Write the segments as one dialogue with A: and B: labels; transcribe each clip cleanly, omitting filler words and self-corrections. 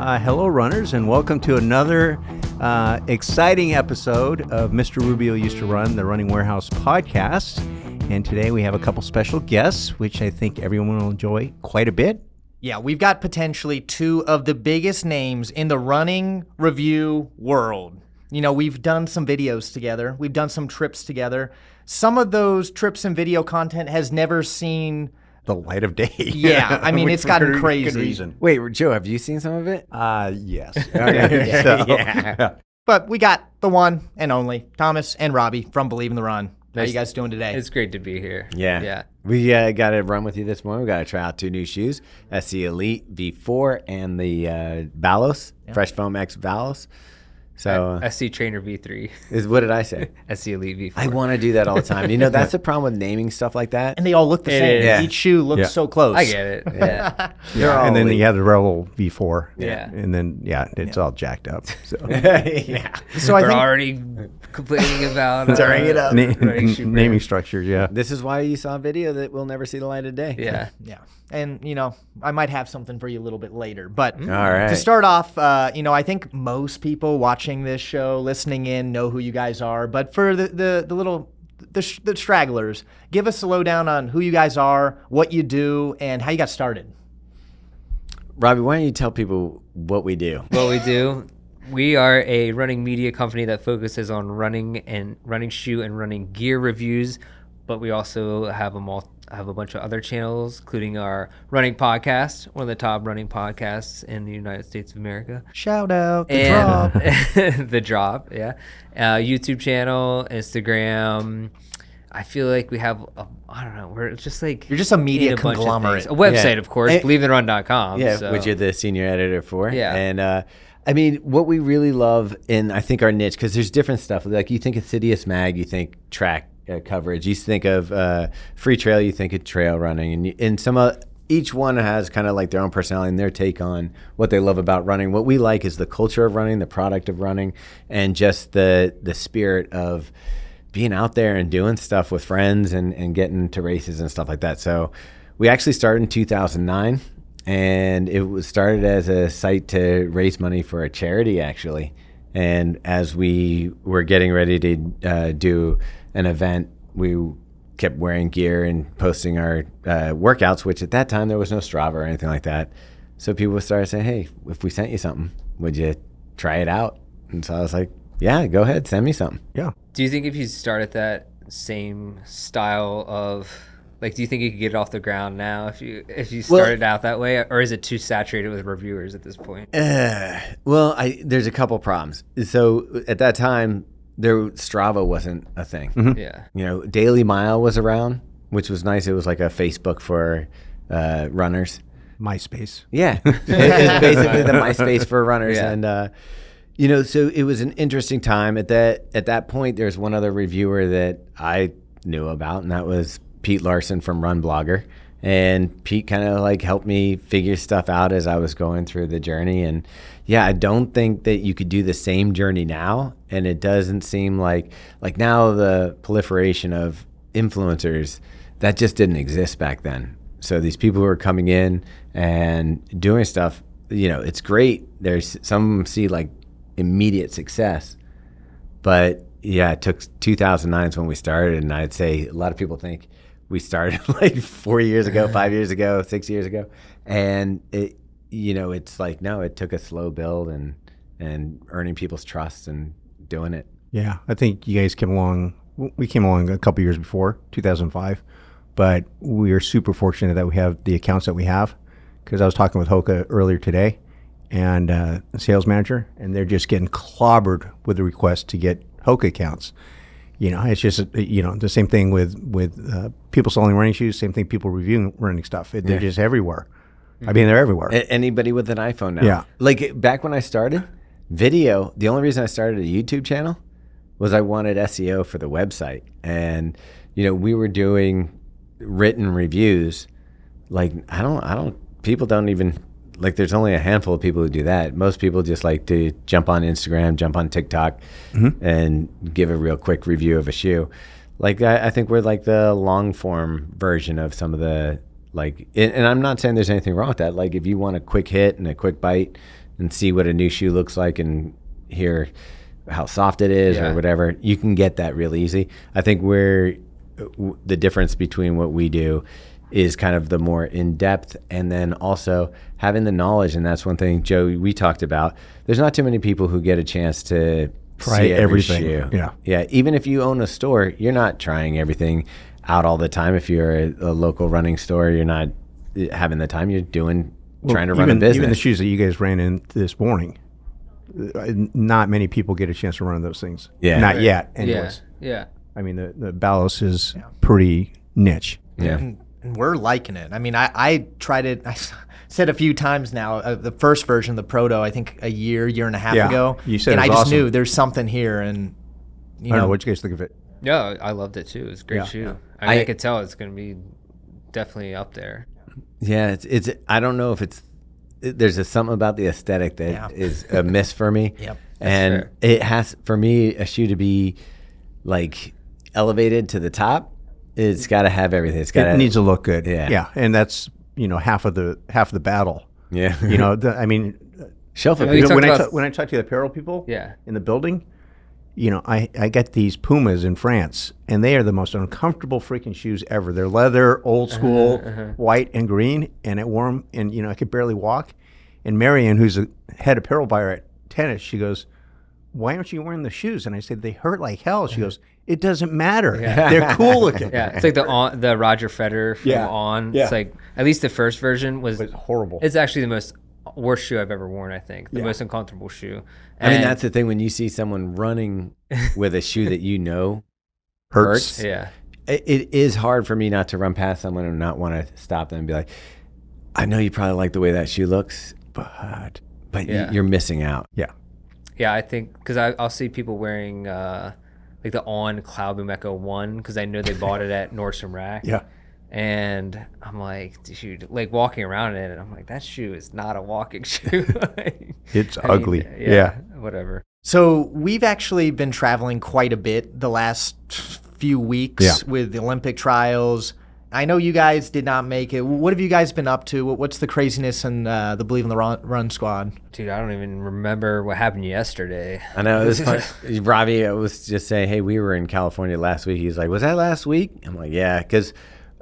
A: Hello, runners, and welcome to another exciting episode of Mr. Rubio Used to Run, the Running Warehouse podcast. And today we have a couple special guests, which I think everyone will enjoy quite a bit.
B: Yeah, we've got potentially two of the biggest names in the running review world. You know, we've done some videos together. We've done some trips together. Some of those trips and video content has never seen
A: the light of day.
B: Yeah, I mean, it's gotten crazy.
A: Good reason.
C: Wait, Joe, have you seen some of it?
A: Yes.
C: Okay.
A: Yeah.
B: But we got the one and only Thomas and Robbe from Believe in the Run. How you guys doing today?
D: It's great to be here.
C: Yeah. We got to run with you this morning. We got to try out two new shoes, SC Elite V4 and the Balos, Fresh Foam X Balos. So
D: SC Trainer V3.
C: What did I say?
D: SC Elite V4.
C: I want to do that all the time. You know, that's the problem with naming stuff like that.
B: And they all look the same.
C: Yeah.
B: Each shoe looks so close.
D: I get it. Yeah.
A: And then you have the Rebel V4.
D: Yeah.
A: And then, it's all jacked up. So,
B: So I
D: We're
B: think
D: already complaining about
C: Tearing it up.
A: naming structures, yeah.
C: This is why you saw a video that will never see the light of day.
D: Yeah.
B: Yeah. And, you know, I might have something for you a little bit later. But
C: All right.
B: to start off, I think most people watching this show, listening in, know who you guys are. But for the stragglers, give us a lowdown on who you guys are, what you do, and how you got started.
C: Robbe, why don't you tell people what we do?
D: What we do, we are a running media company that focuses on running shoe and running gear reviews, but we also have a bunch of other channels, including our running podcast, one of the top running podcasts in the United States of America.
B: Shout out the
D: And
B: drop.
D: The drop, yeah. YouTube channel, Instagram. I feel like we have, I don't know, we're just like...
B: You're just a media
D: in bunch of
B: conglomerate.
D: things. A website,
C: Yeah.
D: of course,
C: And-
D: believeitherun.com.
C: Yeah,
D: so.
C: which you're the senior editor for.
D: Yeah.
C: And I mean, what we really love in, I think, our niche, because there's different stuff. Like you think of Cydius Mag, you think track coverage. You think of Free Trail, you think of trail running. And each one has kind of like their own personality and their take on what they love about running. What we like is the culture of running, the product of running, and just the spirit of being out there and doing stuff with friends and getting to races and stuff like that. So we actually started in 2009, and it was started as a site to raise money for a charity, actually. And as we were getting ready to do an event, we kept wearing gear and posting our workouts, which at that time there was no Strava or anything like that. So people started saying, hey, if we sent you something, would you try it out? And so I was like, yeah, go ahead, send me something.
A: Yeah.
D: Do you think if you start at that same style of, like, do you think you could get it off the ground now if you started out that way, or is it too saturated with reviewers at this point?
C: There's a couple problems. So at that time, Strava wasn't a thing.
A: Mm-hmm.
D: Yeah.
C: You know, Daily Mile was around, which was nice. It was like a Facebook for runners.
A: MySpace.
C: Yeah, it's basically the MySpace for runners.
D: Yeah.
C: And so it was an interesting time. At that point, there's one other reviewer that I knew about, and that was Pete Larson from Run Blogger. And Pete kind of like helped me figure stuff out as I was going through the journey. And yeah, I don't think that you could do the same journey now. And it doesn't seem like now the proliferation of influencers, that just didn't exist back then. So these people who are coming in and doing stuff, it's great. There's some see like immediate success, but yeah, it took 2009 is when we started. And I'd say a lot of people think we started like 4 years ago, 5 years ago, 6 years ago. And it's like, no, it took a slow build and earning people's trust and doing it.
A: Yeah, I think you guys came along. We came along a couple years before, 2005, but we are super fortunate that we have the accounts that we have, because I was talking with Hoka earlier today and the sales manager, and they're just getting clobbered with the request to get Hoka accounts. It's just, the same thing with people selling running shoes, same thing people reviewing running stuff. They're just everywhere. I mean, they're everywhere.
C: Anybody with an iPhone now.
A: Yeah.
C: Like back when I started, video, the only reason I started a YouTube channel was I wanted SEO for the website. And, we were doing written reviews. Like, people don't even, like, there's only a handful of people who do that. Most people just like to jump on Instagram, jump on TikTok, and give a real quick review of a shoe. Like, I think we're like the long form version of some of the, like, and I'm not saying there's anything wrong with that. Like, if you want a quick hit and a quick bite, and see what a new shoe looks like and hear how soft it is or whatever, you can get that real easy. I think the difference between what we do is kind of the more in-depth, and then also having the knowledge. And that's one thing, Joe, we talked about. There's not too many people who get a chance to
A: Try
C: see every
A: everything.
C: shoe.
A: Yeah.
C: Even if you own a store, you're not trying everything out all the time. If you're a local running store, you're not having the time. You're trying to run a business.
A: Even the shoes that you guys ran in this morning, not many people get a chance to run those things.
C: Yeah.
A: Not yet, anyways.
D: Yeah.
A: I mean, the Balos is pretty niche.
C: Yeah.
B: And we're liking it. I mean, I tried it. I said a few times now. The first version, the Proto, I think a year and a half ago.
A: You said
B: and
A: it
B: I
A: was
B: just
A: awesome.
B: knew there's something here. And
A: I don't know what you guys think of it.
D: Yeah, I loved it too. It's a great shoe. I could tell it's going to be definitely up there.
C: Yeah, it's. I don't know if there's something about the aesthetic that is a miss for me.
B: Yep.
C: And
D: fair.
C: it has, for me, a shoe to be like elevated to the top. It's got to have everything.
A: It needs to look good.
C: Yeah.
A: And that's half of the battle.
C: Yeah.
A: I mean,
C: Shelf
D: I mean,
C: appeal.
D: we talked about-
A: when I talk to the apparel people,
D: Yeah.
A: in the building, I get these Pumas in France, and they are the most uncomfortable freaking shoes ever. They're leather, old school, white and green, and I wore them, and I could barely walk. And Marianne, who's a head apparel buyer at Tennis, she goes, "Why aren't you wearing the shoes?" And I said, "They hurt like hell." She goes, "It doesn't matter. They're cool looking."
D: Yeah, it's like the Roger Federer from On.
A: Yeah.
D: It's like at least the first version was
A: It's horrible.
D: It's actually the worst shoe I've ever worn. I think the most uncomfortable shoe.
C: I mean,
D: And-
C: that's the thing when you see someone running with a shoe that
A: Hurts.
D: yeah.
C: It is hard for me not to run past someone and not want to stop them and be like, I know you probably like the way that shoe looks, but you're missing out.
A: Yeah.
D: Yeah, I think because I'll see people wearing like the On Cloud Boom Echo 1 because I know they bought it at Nordstrom Rack.
A: Yeah.
D: And I'm like, dude, like walking around in it, I'm like, that shoe is not a walking shoe.
A: It's
D: I mean,
A: ugly. Yeah.
D: Whatever.
B: So we've actually been traveling quite a bit the last few weeks with the Olympic trials. I know you guys did not make it. What have you guys been up to? What's the craziness in the Believe in the Run squad?
D: Dude, I don't even remember what happened yesterday.
C: I know, it was fun. Robbie was just saying, hey, we were in California last week. He's like, was that last week? I'm like, yeah, because,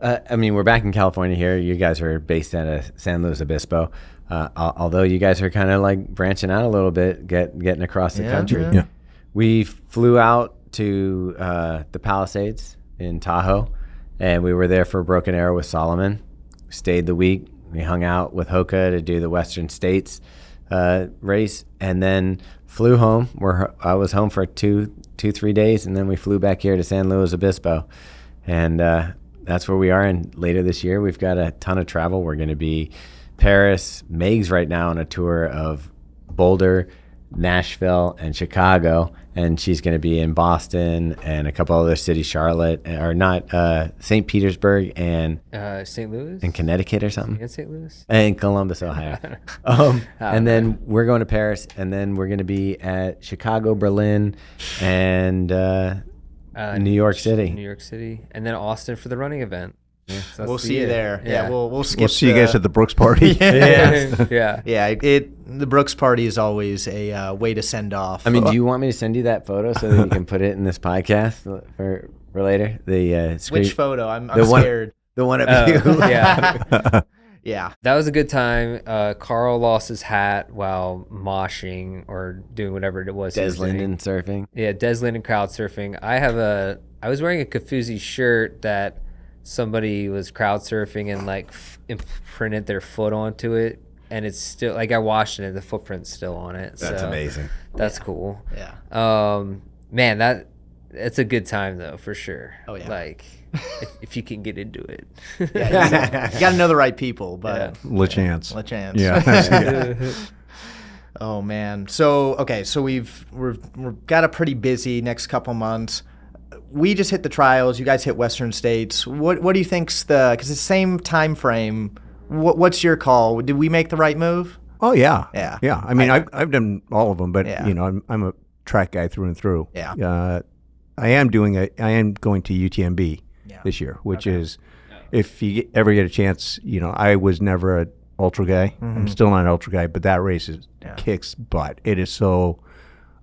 C: we're back in California here. You guys are based out of San Luis Obispo. Although you guys are kind of like branching out a little bit, getting across the country.
A: Yeah.
C: We flew out to the Palisades in Tahoe, and we were there for Broken Arrow with Solomon. We stayed the week. We hung out with Hoka to do the Western States race, and then flew home. I was home for 3 days, and then we flew back here to San Luis Obispo. And that's where we are. And later this year, we've got a ton of travel. We're going to be Paris. Meg's right now on a tour of Boulder, Nashville, and Chicago, and she's going to be in Boston and a couple other cities, Charlotte, or not, St. Petersburg and
D: St. Louis?
C: in Connecticut or something,
D: In St. Louis?
C: and Columbus, Ohio. And then we're going to Paris, and then we're going to be at Chicago, Berlin, and New York City.
D: New York City. And then Austin for the running event. Yeah, so that's
B: We'll
D: the
B: see you
D: year.
B: there. Yeah, we'll skip.
A: We'll see you guys at the Brooks party.
D: Yeah.
B: Yeah, the Brooks party is always a way to send off.
C: I mean, do you want me to send you that photo so that you can put it in this podcast for later? The screen,
B: Which photo? I'm
C: the one-
B: scared.
C: the one of you.
D: Yeah.
B: Yeah.
D: That was a good time. Carl lost his hat while moshing or doing whatever it was. he
C: Des
D: was doing.
C: Linden surfing.
D: Yeah, Des Linden crowd surfing. I was wearing a Kafuzi shirt that somebody was crowd surfing and like imprinted their foot onto it, and it's still like I washed it, the footprint's still on it.
C: That's
D: so
C: amazing.
D: That's cool.
B: Yeah.
D: Man, it's a good time though for sure.
B: Oh, yeah.
D: Like if you can get into it.
B: Yeah, you got to know the right people, but
A: LeChance.
B: LeChance.
A: Yeah.
B: Oh man. So we've got a pretty busy next couple months. We just hit the trials. You guys hit Western States. What do you think's because it's the same time frame? What's your call? Did we make the right move?
A: Oh yeah.
B: Yeah.
A: Yeah. I mean, I've done all of them, but
B: Yeah.
A: I'm a track guy through and through.
B: Yeah.
A: I am going to UTMB this year, which is, if you ever get a chance, I was never a ultra guy. I'm still not an ultra guy, but that race kicks butt. It is so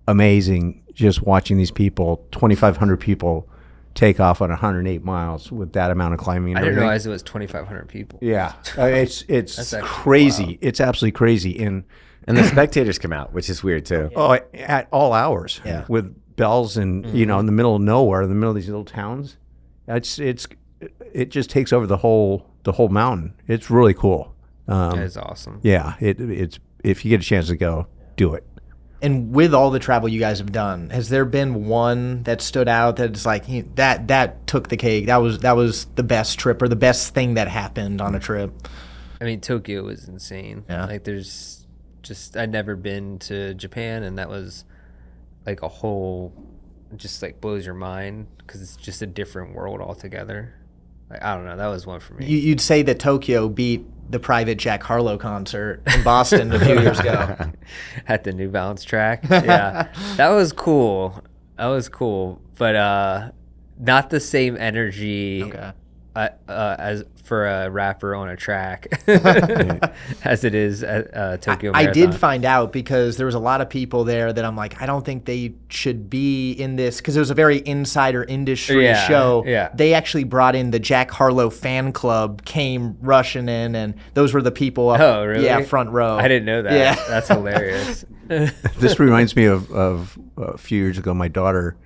A: amazing just watching these people, 2,500 people, take off on 108 miles with that amount of climbing. And
D: I didn't
A: everything.
D: realize it was 2,500 people.
A: Yeah, it's
D: actually
A: crazy.
D: wild.
A: It's absolutely crazy. And
C: the spectators come out, which is weird too.
A: at all hours with bells and in the middle of nowhere, in the middle of these little towns. It just takes over the whole mountain. It's really cool.
D: That is awesome.
A: Yeah, it's if you get a chance to go, do it.
B: And with all the travel you guys have done, has there been one that stood out that's like that took the cake? That was the best trip or the best thing that happened on a trip?
D: I mean, Tokyo was insane.
B: Yeah.
D: Like, there's just, I'd never been to Japan, and that was like a whole, just like blows your mind because it's just a different world altogether. Like, I don't know. That was one for me.
B: You'd say that Tokyo beat the private Jack Harlow concert in Boston a few years ago.
D: At the New Balance track. Yeah. That was cool. But not the same energy
B: Okay.
D: as for a rapper on a track as it is at Tokyo
B: I
D: Marathon.
B: did find out because there was a lot of people there that I'm like, I don't think they should be in this because it was a very insider industry show.
D: Yeah.
B: They actually brought in the Jack Harlow fan club, came rushing in, and those were the people up,
D: Oh, really?
B: yeah, front row.
D: I didn't know that.
B: Yeah.
D: That's hilarious.
A: This reminds me of a few years ago. My daughter,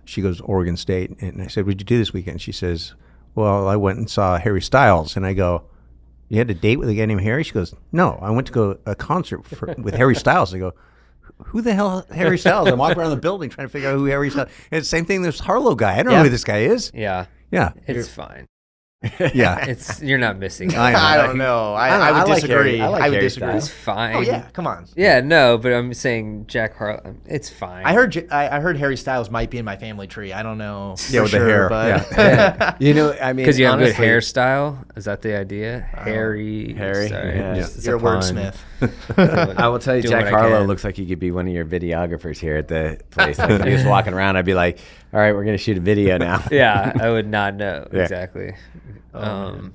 A: she goes to Oregon State, and I said, "What'd you do this weekend?" She says, "Well, I went and saw Harry Styles." And I go, "You had a date with a guy named Harry?" She goes, "No, I went to go a concert with Harry Styles." I go, "Who the hell is Harry Styles?" I'm walking around the building trying to figure out who Harry Styles. And it's the same thing. This Harlow guy. I don't know who this guy is.
D: Yeah.
A: Yeah,
D: It's fine.
A: yeah.
D: You're not missing.
A: I know.
B: I don't know. I
C: I
B: would
C: like
B: disagree.
C: Harry. I like
B: I would
C: Harry
B: disagree.
C: Styles.
D: It's fine.
B: Oh yeah, come on.
D: Yeah, no, but I'm saying Jack Harlow. It's fine.
B: I heard Harry Styles might be in my family tree. I don't know.
A: Yeah,
B: for
A: with the
B: sure,
A: hair.
B: but
A: Yeah.
C: I mean,
D: because you have good
C: honestly,
D: hairstyle. Is that the idea? Harry.
C: Harry,
D: Sorry,
C: yeah.
D: it's
B: you're a
D: pun.
B: wordsmith.
C: I will tell you,
D: Doing
C: Jack
D: what I
C: Harlow
D: can.
C: looks like he could be one of your videographers here at the place. Like, if he was walking around, I'd be like, "All right, we're gonna shoot a video now."
D: Yeah, I would not know
C: Yeah.
D: exactly.
B: And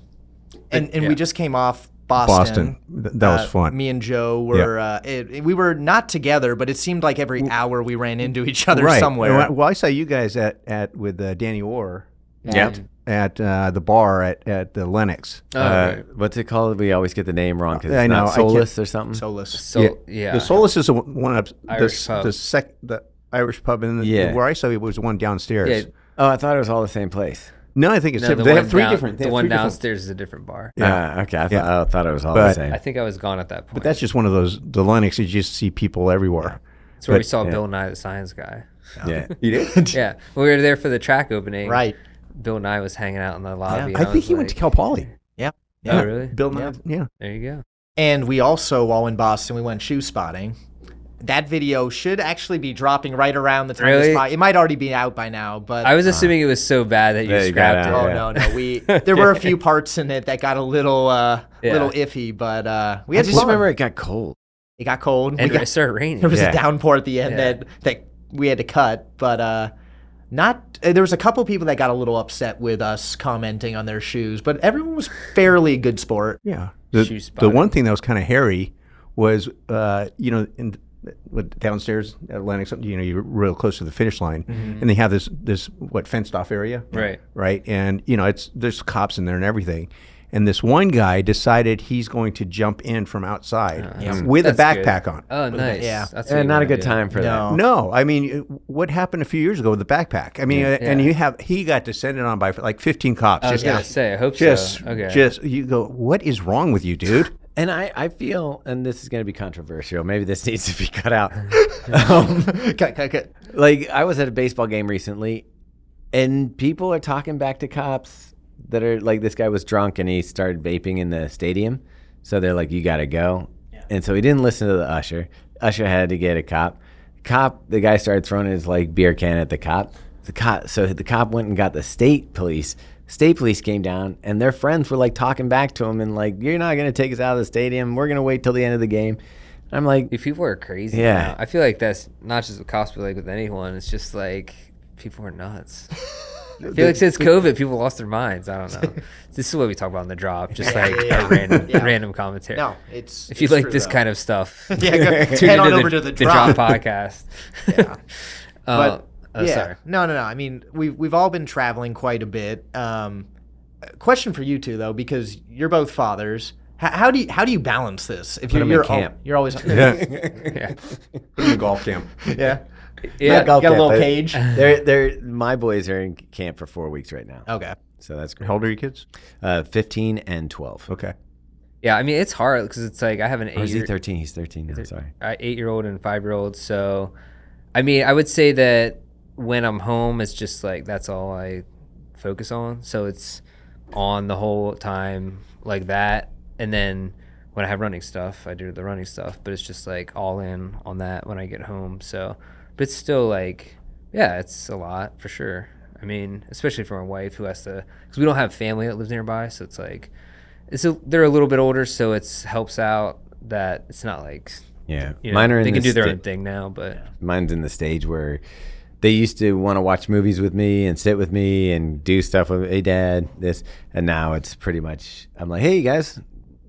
D: Yeah.
B: we just came off Boston.
A: That was fun.
B: Me and Joe were we were not together, but it seemed like every hour we ran into each other
A: Right.
B: somewhere.
A: Well, I saw you guys at with Danny Orr
C: Yep.
A: at the bar at the Lennox.
D: Oh, right.
C: What's it called? We always get the name wrong because
A: I
C: it's
A: know,
C: not
A: I can't-
C: Solus or something.
B: Solus.
D: So yeah,
A: The Solus is the one up
D: Irish pub.
A: the Irish pub, and
C: Yeah.
A: where I saw it was the one downstairs.
D: Yeah.
C: Oh, I thought it was all the same place.
A: No, I think it's
D: No,
A: different.
D: the
A: They
D: one
A: have three
D: down-
A: different.
D: The one downstairs is a different bar.
A: Yeah.
C: Okay. I
A: Yeah.
C: thought it was all the
A: But-
C: same.
D: I think I was gone at that point.
A: But that's just one of those. The Lennox, you just see people everywhere.
D: That's where we
A: but-
D: saw
C: yeah.
D: Bill Nye the Science Guy.
C: yeah.
A: You did?
D: Yeah, we were there for the track opening.
B: Right.
D: Bill Nye was hanging out in the lobby. and
A: I think
D: was
A: he went to
D: like,
A: Cal Poly.
B: Yeah.
D: Oh, really?
A: Bill Nye. Yeah.
D: There you go.
B: And we also, while in Boston, we went shoe spotting. That video should actually be dropping right around the time
D: Really?
B: it might already be out by now, but
D: I was assuming it was so bad that you
C: Yeah, you got
D: scrapped it.
C: out,
B: oh
C: yeah.
B: no, there were a few parts in it that got a little
D: Yeah.
B: iffy, but we
C: I
B: had
C: just
B: fun.
C: remember it got cold.
B: It got cold.
D: And
B: We got-
D: it started raining.
B: there was
C: Yeah.
B: a downpour at the end
D: Yeah.
B: that we had to cut, but there was a couple people that got a little upset with us commenting on their shoes, but everyone was fairly good sport.
A: Yeah.
D: Shoe
A: The
D: spotting.
A: one thing that was kind of hairy was, downstairs at Lennox, you're real close to the finish line, and they have this fenced off area,
D: Right.
A: right, and there's cops in there and everything, and this one guy decided he's going to jump in from outside with a
D: That's good.
A: backpack on.
D: Oh, nice.
B: Yeah.
D: That's what you
C: Not a
D: wanna
C: good
D: do.
C: time for that.
A: No, I mean, what happened a few years ago with the backpack? I mean, and he got descended on by like 15 cops.
D: I was
A: Just,
D: gonna say, I hope
A: just,
D: so. Okay.
A: just you go. What is wrong with you, dude?
C: And I feel, and this is going to be controversial. Maybe this needs to be cut out.
B: Cut.
C: Like, I was at a baseball game recently, and people are talking back to cops that are like, this guy was drunk and he started vaping in the stadium. So they're like, you got to go. And so he didn't listen to the usher. Usher had to get a cop. The guy started throwing his like beer can at the cop. So the cop went and got the state police. State police came down, and their friends were like talking back to him and like, you're not going to take us out of the stadium. We're going to wait till the end of the game. I'm like,
D: Dude, people are crazy.
C: Yeah.
D: Now. I feel like that's not just with cops, but like with anyone. It's just like people are nuts. I feel like since COVID, people lost their minds. I don't know. This is what we talk about in the drop, just like a random commentary.
B: No,
D: if you like this kind of stuff,
B: yeah,
D: tune
B: head on
D: into
B: over to the drop
D: podcast.
B: Yeah. But
D: yeah.
B: Sorry. No. I mean, we've all been traveling quite a bit. Question for you two though, because you're both fathers. How do you balance this? If you're
C: in camp.
B: You're always
D: Yeah.
A: In the golf camp.
B: yeah.
D: Yeah.
B: Got a little cage.
C: They're my boys are in camp for 4 weeks right now.
B: Okay.
C: So that's great.
A: How old are your kids?
C: 15 and 12.
A: Okay.
D: Yeah, I mean it's hard because it's like I have an
C: Or is he
D: 8-year
C: 13? He's 13 now. Sorry.
D: 8-year-old and 5-year-old. So, I mean, I would say that when I'm home, it's just like that's all I focus on. So it's on the whole time like that. And then when I have running stuff, I do the running stuff. But it's just like all in on that when I get home. So, but it's still like, yeah, it's a lot for sure. I mean, especially for my wife who has to, because we don't have family that lives nearby. So it's like, they're a little bit older, so it helps out that it's not like,
C: Yeah.
D: you know,
C: Mine are in
D: they can
C: the
D: do their own thing now. But
C: Mine's in the stage where they used to want to watch movies with me and sit with me and do stuff with, hey, Dad, this. And now it's pretty much, I'm like, hey, you guys,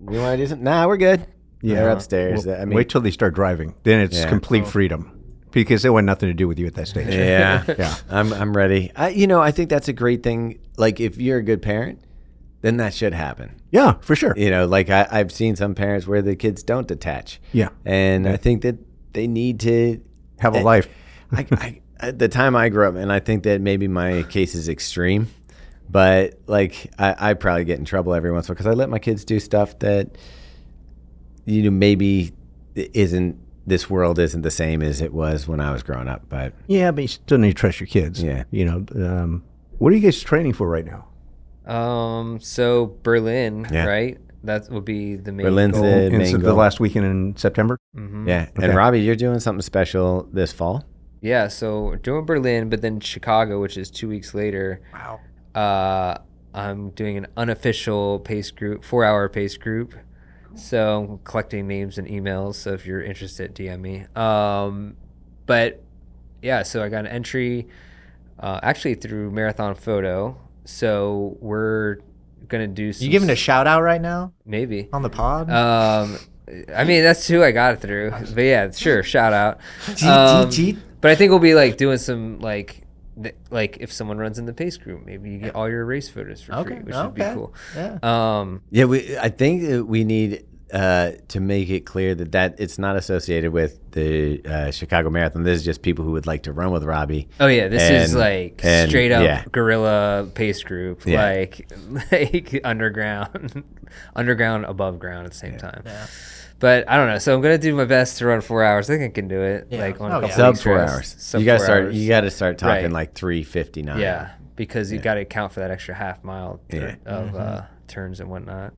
C: you want to do something? Nah, we're good.
A: Yeah.
C: They're upstairs.
A: Well,
C: I mean,
A: wait till they start driving. Then it's
C: Yeah.
A: complete freedom because they want nothing to do with you at that stage.
C: yeah.
A: Yeah.
C: I'm ready. I think that's a great thing. Like, if you're a good parent, then that should happen.
A: Yeah, for sure.
C: Like I've seen some parents where the kids don't detach.
A: Yeah.
C: And I think that they need to
A: Have a life.
C: I at the time I grew up, and I think that maybe my case is extreme, but like I probably get in trouble every once in a while because I let my kids do stuff that maybe this world isn't the same as it was when I was growing up. But
A: Yeah, but you still need to trust your kids.
C: Yeah.
A: What are you guys training for right now?
D: So Berlin,
C: Yeah.
D: right? That would be the main
C: Berlin's
D: goal.
C: the
A: And
C: main
A: so the
C: goal.
A: last weekend in September?
C: Yeah,
A: Okay.
C: and Robbie, you're doing something special this fall.
D: Yeah, so we're doing Berlin, but then Chicago, which is 2 weeks later.
B: Wow.
D: I'm doing an unofficial pace group, 4-hour pace group. So I'm collecting names and emails. So if you're interested, DM me. But yeah, so I got an entry actually through Marathon Photo. So we're gonna do some.
B: You giving a shout out right now
D: maybe
B: on the pod?
D: I mean, that's who I got it through. But yeah, sure, shout out.
B: Cheat.
D: But I think we'll be like doing some like if someone runs in the pace group, maybe you get all your race photos for free, which would be cool.
B: Yeah.
C: Yeah, I think that we need to make it clear that it's not associated with the Chicago Marathon. This is just people who would like to run with Robbie.
D: Oh yeah, this is like straight up
C: yeah.
D: guerrilla pace group,
C: Yeah.
D: like underground, above ground at the same time.
B: Yeah.
D: But I don't know. So I'm gonna do my best to run 4 hours. I think I can do it.
B: Yeah.
D: Like on
B: Oh,
D: a couple
B: yeah.
C: Sub
D: weeks
C: 4
D: rest.
C: hours.
D: Sub
C: You gotta
D: 4
C: start.
D: hours.
C: You gotta start talking
D: Right.
C: like 3:59.
D: Yeah, because you got to account for that extra half mile
C: Yeah.
D: of turns and whatnot.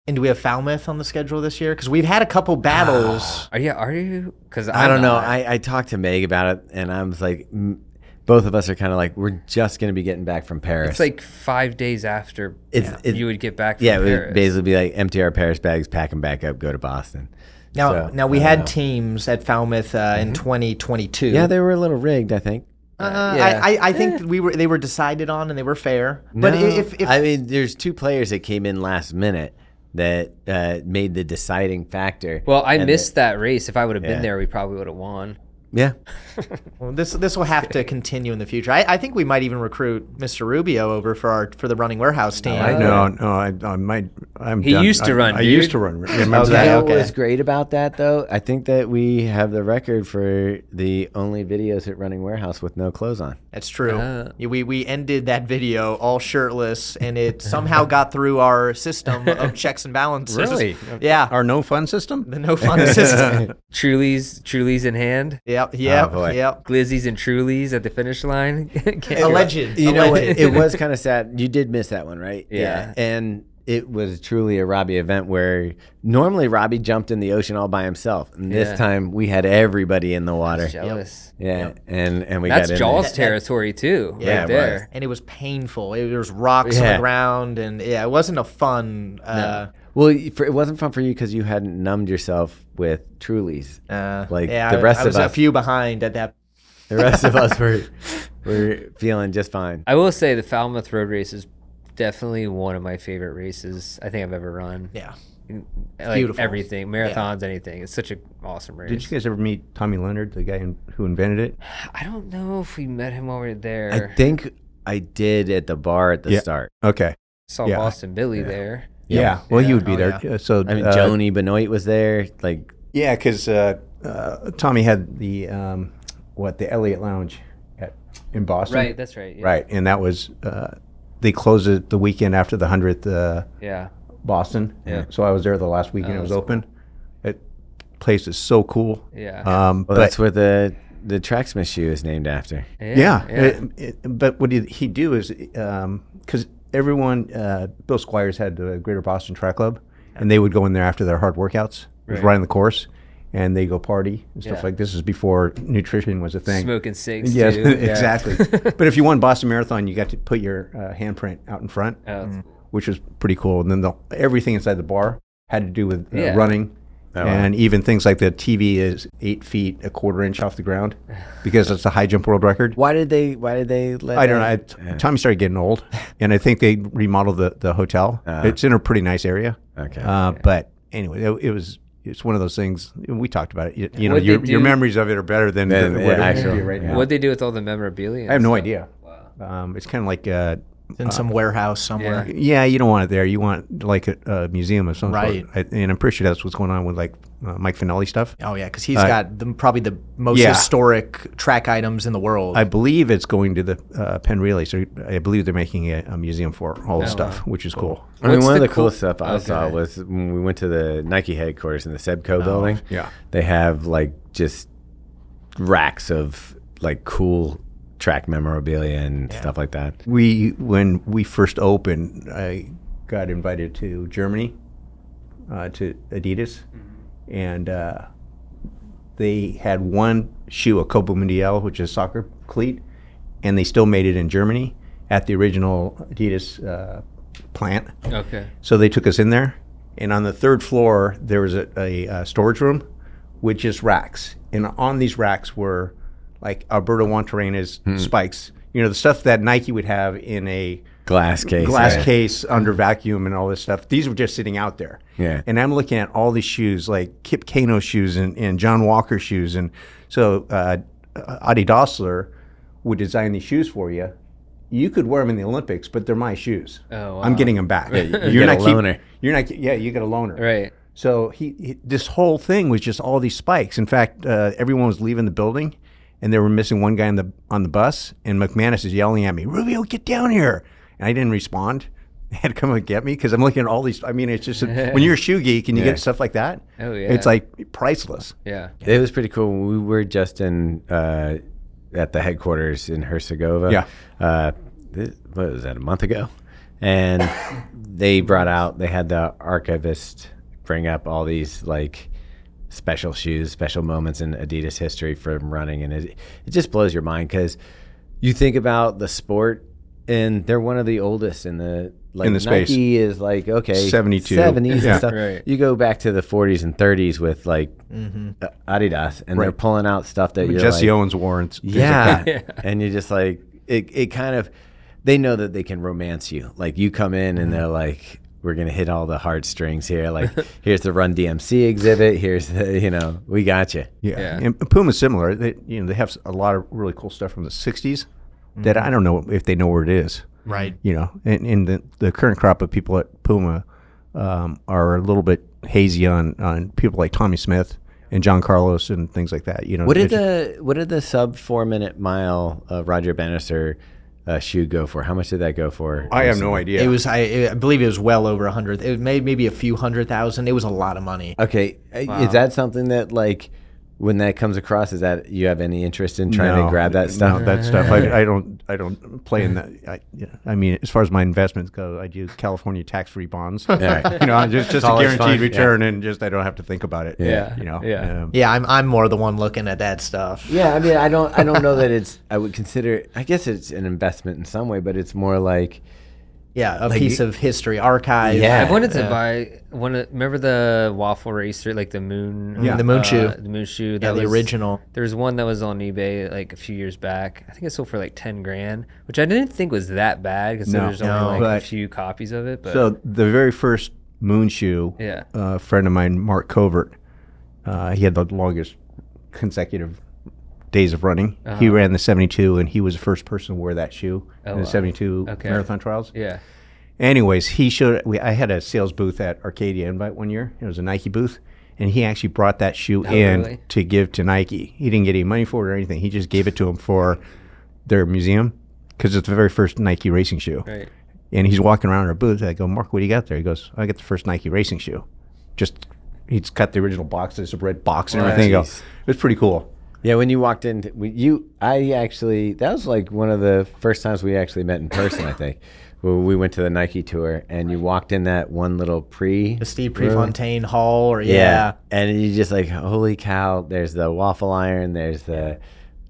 B: And do we have Falmouth on the schedule this year? Because we've had a couple battles.
D: Are you? Because
C: I don't know. I talked to Meg about it, and I was like, both of us are kind of like, we're just gonna be getting back from Paris.
D: It's like 5 days after you would get back from
C: yeah, it
D: Paris.
C: would basically be like empty our Paris bags, pack them back up, go to Boston.
B: Now we had teams at Falmouth in 2022.
C: Yeah, they were a little rigged, I think.
D: Yeah.
B: I think they were decided on and they were fair. But
C: No,
B: if
C: I mean, there's 2 players that came in last minute that made the deciding factor.
D: Well, I
C: And
D: missed that race. If I would have
C: Yeah.
D: been there, we probably would have won.
C: Yeah.
B: well, this will have to continue in the future. I think we might even recruit Mr. Rubio over for the Running Warehouse team.
A: I might.
D: He used to run,
A: I
D: dude.
A: used to run. Remember
B: Okay.
A: that?
C: You know what was great about that, though? I think that we have the record for the only videos at Running Warehouse with no clothes on.
B: That's true.
D: Ah.
B: Yeah, we ended that video all shirtless, and it somehow got through our system of checks and balances.
C: Really?
B: Yeah.
A: Our no fun system?
B: The no fun system.
D: Trulies in hand.
B: Yep.
C: Oh, boy.
B: Yep.
D: Glizzies and Trulies at the finish line.
B: Alleged.
C: You know what?
B: Alleged.
C: It was kind of sad. You did miss that one, right?
D: Yeah.
C: And it was truly a Robbie event where normally Robbie jumped in the ocean all by himself. And
D: Yeah.
C: this time we had everybody in the water.
D: Jealous.
C: Yeah. And we
D: That's
C: got in
D: Jaws
C: there.
D: territory too.
C: Yeah,
D: right
C: it
D: there.
B: And it was painful. There was rocks on
C: Yeah.
B: the ground, and it wasn't a fun.
C: Well, it wasn't fun for you because you hadn't numbed yourself with Trulies. Like the rest
B: I was
C: of
B: a
C: us.
B: few behind at that.
C: The rest of us were feeling just fine.
D: I will say the Falmouth Road Race is definitely one of my favorite races I think I've ever run.
B: Yeah.
D: Like
B: beautiful.
D: everything, marathons, anything. It's such an awesome race.
A: Did you guys ever meet Tommy Leonard, the guy who invented it?
D: I don't know if we met him while we were there.
C: I think I did at the bar at the start.
A: Okay.
D: Saw
A: yeah.
D: Boston Billy there.
A: Yeah. Well, he would be
B: Oh,
A: there.
B: yeah.
A: So
C: I mean, Joni Benoit was there. Like,
A: yeah, because Tommy had the the Elliott Lounge in Boston.
D: Right, that's right. Yeah.
A: Right, and that was they closed it the weekend after the 100th
D: Yeah.
A: Boston.
C: Yeah.
A: So I was there the last weekend it was
D: that's
A: open. That place is so cool.
D: Yeah.
C: well,
A: but
C: that's where the Tracksmith shoe is named after.
A: yeah. But what he'd do is because everyone, Bill Squires had the Greater Boston Track Club, and they would go in there after their hard workouts,
D: Right.
A: riding the course, and they go party and stuff
D: Yeah.
A: like this. Is before nutrition was a thing.
D: Smoking cigs.
A: Yes,
D: too. Yeah.
A: exactly. But if you won Boston Marathon, you got to put your handprint out in front,
D: Oh, that's cool.
A: which was pretty cool. And then everything inside the bar had to do with
D: Yeah.
A: running.
C: Oh, wow.
A: And even things like the TV is 8 feet, a quarter inch off the ground because it's a high jump world record.
C: Why did they let
A: I don't
C: that-
A: know. Tommy started getting old, and I think they remodeled the hotel. It's in a pretty nice area.
C: Okay.
A: But anyway, it's one of those things. We talked about it. You know,
D: What'd they
A: your
D: do-
A: memories of it are better than
C: Than
A: what
C: the
A: it
C: actual-
A: is right now.
D: What'd they do with all the memorabilia? and
A: I have no
D: stuff?
A: idea.
D: Wow.
A: It's kind of like
B: It's in some warehouse somewhere.
A: yeah, you don't want it there. You want like a museum of some
B: Right.
A: sort. And I'm pretty sure that's what's going on with like Mike Finelli stuff.
B: Oh yeah, because he's got probably the most
A: Yeah.
B: historic track items in the world.
A: I believe it's going to the Penn Relay, so I believe they're making a museum for all the stuff, which is cool.
C: I mean,
D: What's
C: one of
D: the
C: the cool
D: cool-
C: stuff I saw
D: Okay.
C: was when we went to the Nike headquarters in the Sebco building.
A: yeah.
C: They have like just racks of like cool track memorabilia and stuff like that.
A: When we first opened, I got invited to Germany, to Adidas, and they had one shoe, a Copa Mundial, which is a soccer cleat, and they still made it in Germany at the original Adidas plant.
D: Okay.
A: So they took us in there, and on the third floor there was a storage room with just racks, and on these racks were like Alberto Montarena's spikes. You know, the stuff that Nike would have in a
C: Glass case.
A: glass case under vacuum and all this stuff. These were just sitting out there.
C: Yeah.
A: And I'm looking at all these shoes, like Kip Keino shoes and John Walker shoes. And so Adi Dassler would design these shoes for you. You could wear them in the Olympics, but they're my shoes.
D: Oh, wow.
A: I'm getting them back.
C: you get a loaner.
A: You're not. Yeah, you get a loaner.
D: Right.
A: So this whole thing was just all these spikes. In fact, everyone was leaving the building, and they were missing one guy on the bus. And McManus is yelling at me, "Rubio, get down here!" And I didn't respond. They had to come and get me because I'm looking at all these. I mean, it's just when you're a shoe geek and you
C: Yeah.
A: get stuff like that,
D: Oh, yeah.
A: it's like priceless.
D: Yeah.
C: It was pretty cool. We were just at the headquarters in Herzegovina.
A: Yeah.
C: What was that, a month ago? And they had the archivist bring up all these like special shoes, special moments in Adidas history from running. And it just blows your mind because you think about the sport and they're one of the oldest in the
A: space.
C: Nike is like, okay,
A: 72.
C: 70s
A: Yeah.
C: and stuff.
D: Right.
C: You go back to the 40s and 30s with like Adidas and they're
A: Right.
C: pulling out stuff that you're
A: Jesse
C: like,
A: Owens wore and things like
C: yeah.
A: that.
C: And you're just like, it kind of, they know that they can romance you. Like you come in and they're like, we're going to hit all the heartstrings here. Like, here's the Run DMC exhibit. Here's the, we got you.
A: Yeah.
D: Yeah.
A: And Puma's similar. They have a lot of really cool stuff from the 60s that I don't know if they know where it is.
B: right.
A: You know, and the current crop of people at Puma are a little bit hazy on people like Tommy Smith and John Carlos and things like that. You know,
C: What did the sub 4 minute mile Roger Bannister shoe go for? How much did that go for?
A: I have no idea.
B: It was I believe it was well over 100. It made maybe a few 100,000. It was a lot of money.
C: Okay. Is that something that like, when that comes across, is that you have any interest in trying to grab that stuff?
A: No, that stuff. I don't play in that. I mean, as far as my investments go, I do California tax-free bonds.
C: Right.
A: You know, just a
C: always
A: guaranteed
C: fun.
A: return, and just I don't have to think about it.
D: Yeah.
A: You know.
D: Yeah.
B: Yeah, I'm more the one looking at that stuff.
C: Yeah, I mean, I don't know that I would consider. I guess it's an investment in some way, but it's more like
B: Yeah, a piece of history, archive.
C: Yeah.
D: I wanted to buy remember the waffle racer, like the moon?
B: Yeah, the moon shoe.
D: The moon shoe.
B: Yeah, the original.
D: There's one that was on eBay like a few years back. I think it sold for like 10 grand, which I didn't think was that bad because there's only like a few copies of it. But
A: So the very first moon shoe,
D: yeah,
A: a friend of mine, Mark Covert, he had the longest consecutive days of running. He ran the 72, and he was the first person to wear that shoe in the 72 marathon trials.
D: yeah.
A: Anyways, he showed. I had a sales booth at Arcadia Invite one year. It was a Nike booth, and he actually brought that shoe in to give to Nike. He didn't get any money for it or anything. He just gave it to them for their museum because it's the very first Nike racing shoe.
D: Right.
A: And he's walking around our booth. I go, Mark, what do you got there? He goes, I got the first Nike racing shoe. He's cut the original box. It's a red box and everything. It was pretty cool.
C: Yeah, when you walked in, that was like one of the first times we actually met in person, I think. Well, we went to the Nike tour, and you walked in that one little
B: the Steve Prefontaine hall,
C: and you just like, holy cow! There's the waffle iron. There's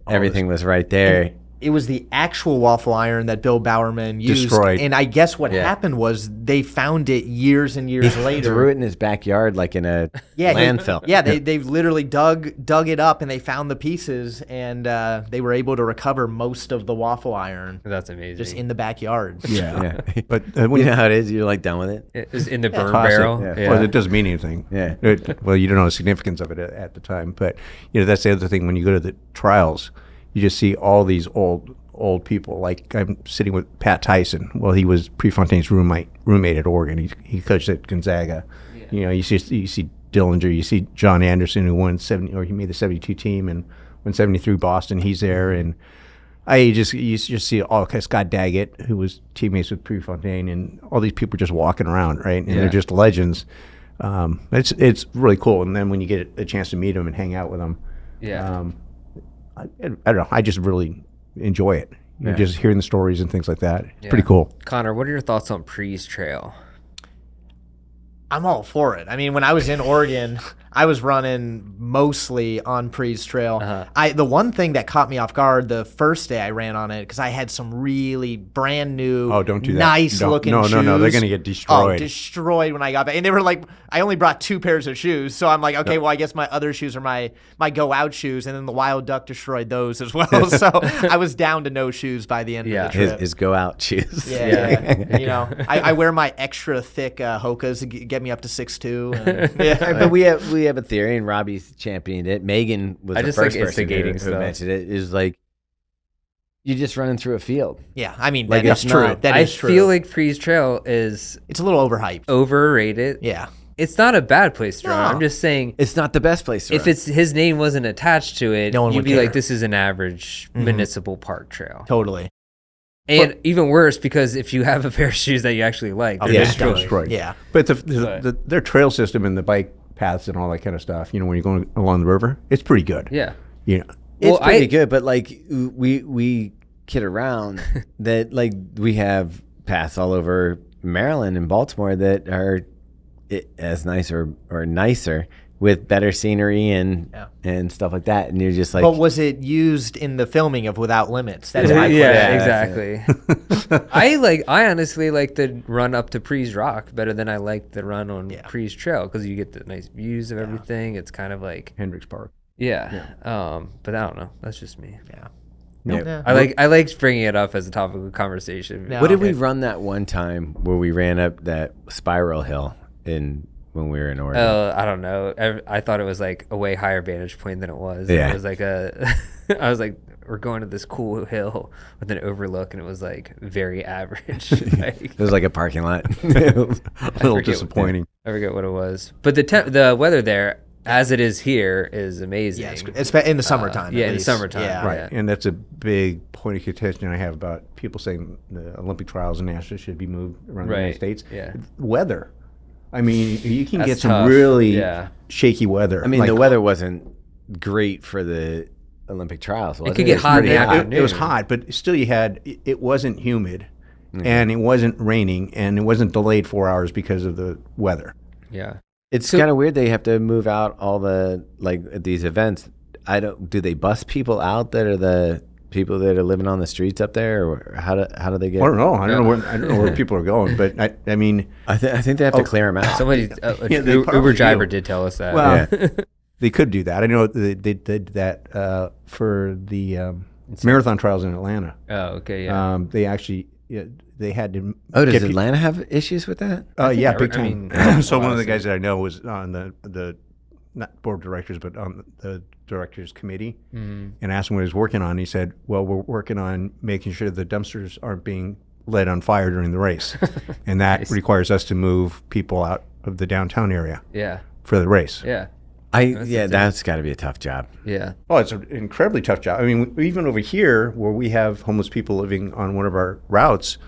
C: everything was right there.
B: And it was the actual waffle iron that Bill Bowerman used.
A: Destroyed.
B: And I guess what happened was they found it years and years later.
C: Threw it in his backyard like in a landfill.
B: They literally dug it up, and they found the pieces, and they were able to recover most of the waffle iron.
D: That's amazing.
B: Just in the backyard.
A: Yeah. But
C: You know how it is? You're like done with it?
D: It was in the burn barrel.
A: Yeah. Well, it doesn't mean anything.
C: Yeah.
A: Well, you don't know the significance of it at the time. But, that's the other thing. When you go to the trials, you just see all these old people. Like I'm sitting with Pat Tyson. Well, he was Prefontaine's roommate at Oregon. He coached at Gonzaga. Yeah. You see Dillinger. You see John Anderson, who won he made the 72 team and won 73 Boston. He's there, and you just see Scott Daggett, who was teammates with Prefontaine, and all these people just walking around, right? And they're just legends. It's really cool. And then when you get a chance to meet them and hang out with them, I don't know. I just really enjoy it. Just hearing the stories and things like that. It's pretty cool.
D: Connor, what are your thoughts on Pre's Trail?
B: I'm all for it. I mean, when I was in Oregon, I was running mostly on Pre's Trail. The one thing that caught me off guard the first day I ran on it, because I had some really brand new,
A: don't do that.
B: nice looking shoes.
A: No, they're going to get destroyed.
B: Destroyed when I got back. And they were like, I only brought 2 pairs of shoes. So I'm like, okay, well, I guess my other shoes are my go out shoes. And then the Wild Duck destroyed those as well. So I was down to no shoes by the end of the trip.
C: His go out shoes.
B: Yeah. I wear my extra thick Hokas to get me up to 6'2".
C: But we have a theory, and Robbie's championed it. Megan was the first person who mentioned it. Is like you're just running through a field.
B: Yeah, I mean
C: like
B: that's true.
D: I feel like Pre's Trail it's
B: a little overhyped,
D: overrated.
B: Yeah,
D: it's not a bad place to run. I'm just saying
C: it's not the best place to run.
D: If his name wasn't attached to it,
B: no one
D: you'd
B: would
D: be
B: care.
D: like, this is an average municipal park trail.
B: Totally.
D: And even worse, because if you have a pair of shoes that you actually like, they're destroyed.
B: Yeah.
A: But their trail system and the bike paths and all that kind of stuff, when you're going along the river, it's pretty good.
D: Yeah.
C: It's pretty good, but like we kid around that like we have paths all over Maryland and Baltimore that are as nice or nicer with better scenery and stuff like that, and you're just like.
B: But was it used in the filming of Without Limits? That's
D: exactly. I honestly like the run up to Pre's Rock better than I like the run on Pre's Trail because you get the nice views of everything. It's kind of like
A: Hendricks Park.
D: Yeah. But I don't know. That's just me.
B: Yeah.
D: I like bringing it up as a topic of conversation.
C: What did we run that one time where we ran up that spiral hill when we were in Oregon?
D: I don't know. I thought it was like a way higher vantage point than it was.
C: Yeah.
D: It was like I was like, we're going to this cool hill with an overlook, and it was like very average.
C: It was like a parking lot.
A: A little disappointing.
D: I forget what it was. But the weather there, as it is here, is amazing.
B: Yeah, it's in the summertime.
D: In the summertime.
B: Yeah.
A: Right.
D: Yeah.
A: And that's a big point of contention I have about people saying the Olympic trials and nationals should be moved around the United States.
D: Yeah.
A: Weather. I mean, you can
D: That's
A: get some
D: tough.
A: really shaky weather.
C: I mean, the weather wasn't great for the Olympic trials.
D: It could get hot in the afternoon.
A: It was hot, but still it wasn't humid, and it wasn't raining, and it wasn't delayed 4 hours because of the weather.
D: Yeah.
C: It's kind of weird they have to move out all the, like, at these events. Do they bus people out that are the people that are living on the streets up there, or how do they get?
A: I don't know. I don't know where people are going, but I mean,
C: I think they have to clear them out.
D: Somebody,
A: Yeah, they
D: Uber
A: probably
D: driver
A: do.
D: did tell us that.
A: Well,
C: Yeah.
A: they could do that. I know they did that for the marathon trials in Atlanta.
D: Oh, okay, yeah.
A: They actually they had to.
C: Oh, does
A: get pe-
C: Atlanta have issues with that?
A: Yeah, big
D: I
A: time.
D: mean,
A: So one of the
D: honestly.
A: guys that I know was on the not board of directors, but on the directors committee, and asked him what he was working on. He said, "Well, we're working on making sure the dumpsters aren't being lit on fire during the race, and that requires us to move people out of the downtown area
D: Yeah,
A: for the race."
D: yeah,
C: That's got to be a tough job.
D: yeah.
A: Oh, it's an incredibly tough job. I mean, even over here where we have homeless people living on one of our routes,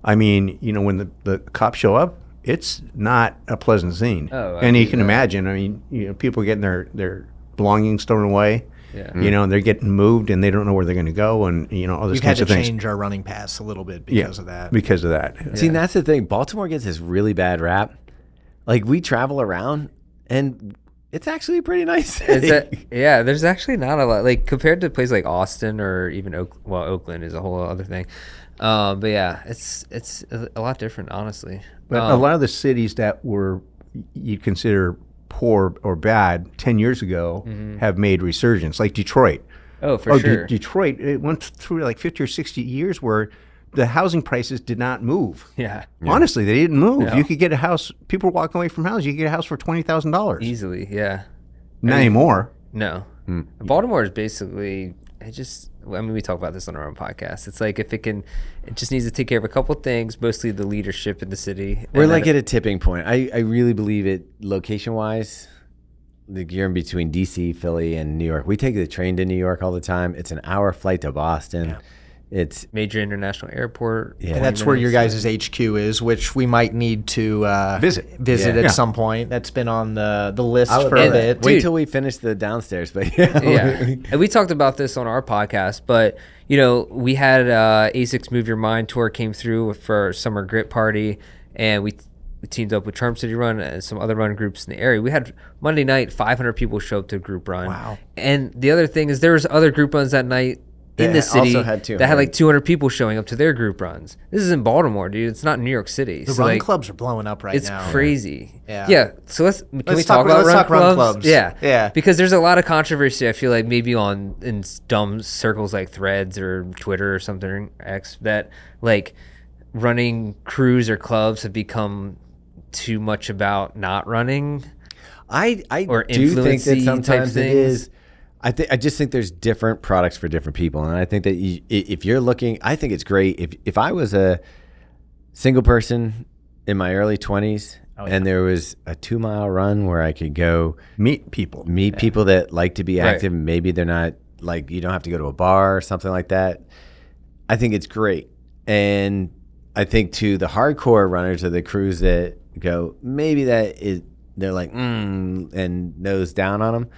A: I mean, when the cops show up, it's not a pleasant scene.
D: Oh, I
A: and you
D: mean,
A: can imagine, I mean, people getting their belongings stolen away,
D: Yeah.
A: and they're getting moved and they don't know where they're going to go and, all those
B: We've had
A: kinds
B: to
A: of things.
B: change our running pass a little bit because of that.
A: Because of that.
C: See, and that's the thing. Baltimore gets this really bad rap. Like, we travel around, and it's actually a pretty nice city.
D: Yeah, there's actually not a lot, like, compared to a place like Austin or even Oakland is a whole other thing. But yeah, it's a lot different, honestly.
A: But a lot of the cities that were you'd consider poor or bad 10 years ago have made resurgence, like Detroit.
D: Oh, for sure.
A: Detroit, it went through like 50 or 60 years where the housing prices did not move.
D: Yeah.
A: Honestly, they didn't move.
D: No.
A: You could get a house, people were walking away from houses, you could get a house for $20,000.
D: Easily, yeah.
A: Not anymore.
D: No. Baltimore is basically, we talk about this on our own podcast. It's like it just needs to take care of a couple things, mostly the leadership in the city.
C: We're
D: And
C: like
D: then
C: at a tipping point. I really believe it location-wise. Like, you're in between D.C., Philly, and New York. We take the train to New York all the time. It's an hour flight to Boston. It's
D: major international airport.
C: Yeah.
B: And that's where your guys' HQ is, which we might need to visit
C: Yeah.
B: at some point. That's been on the list for a
C: and
B: bit.
C: wait
D: Dude.
C: till we finish the downstairs. But yeah.
D: Yeah, and we talked about this on our podcast, but we had asics Move Your Mind tour came through for our summer grit party, and we teamed up with Charm City Run and some other run groups in the area. We had Monday night 500 people show up to a group run.
B: Wow.
D: And the other thing is there was other group runs that night in the
C: That
D: city
C: also had
D: that had like 200 people showing up to their group runs. This is in Baltimore, dude. It's not New York City.
B: The
D: So,
B: run
D: like,
B: clubs are blowing up right
D: it's
B: now.
D: crazy.
B: Yeah.
D: So let's we
B: Let's
D: talk
B: talk-
D: about
B: let's talk run clubs.
D: Yeah.
B: Yeah.
D: Because there's a lot of controversy. I feel like maybe in dumb circles like Threads or Twitter or something X that like running crews or clubs have become too much about not running.
C: I
D: Or
C: do think that
D: influency type
C: sometimes it
D: things.
C: is. I just think there's different products for different people, and I think that if you're looking, I think it's great. If I was a single person in my early 20s and there was a 2-mile run where I could go
A: Meet people.
C: people that like to be
D: Right.
C: active, maybe they're not like, you don't have to go to a bar or something like that. I think it's great. And I think to the hardcore runners or the crews that go, maybe they're like, and nose down on them.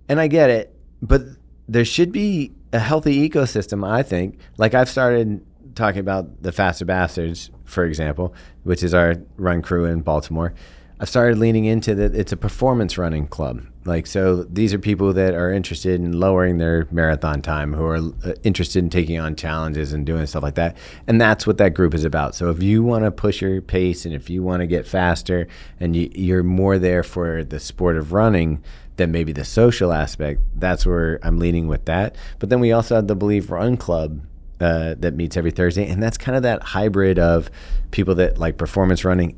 C: And I get it, but there should be a healthy ecosystem, I think. Like, I've started talking about the Faster Bastards, for example, which is our run crew in Baltimore. I've started leaning into that. It's a performance running club. Like, so these are people that are interested in lowering their marathon time, who are interested in taking on challenges and doing stuff like that. And that's what that group is about. So if you want to push your pace and if you want to get faster and you're more there for the sport of running than maybe the social aspect, that's where I'm leaning with that. But then we also have the Believe Run Club that meets every Thursday. And that's kind of that hybrid of people that like performance running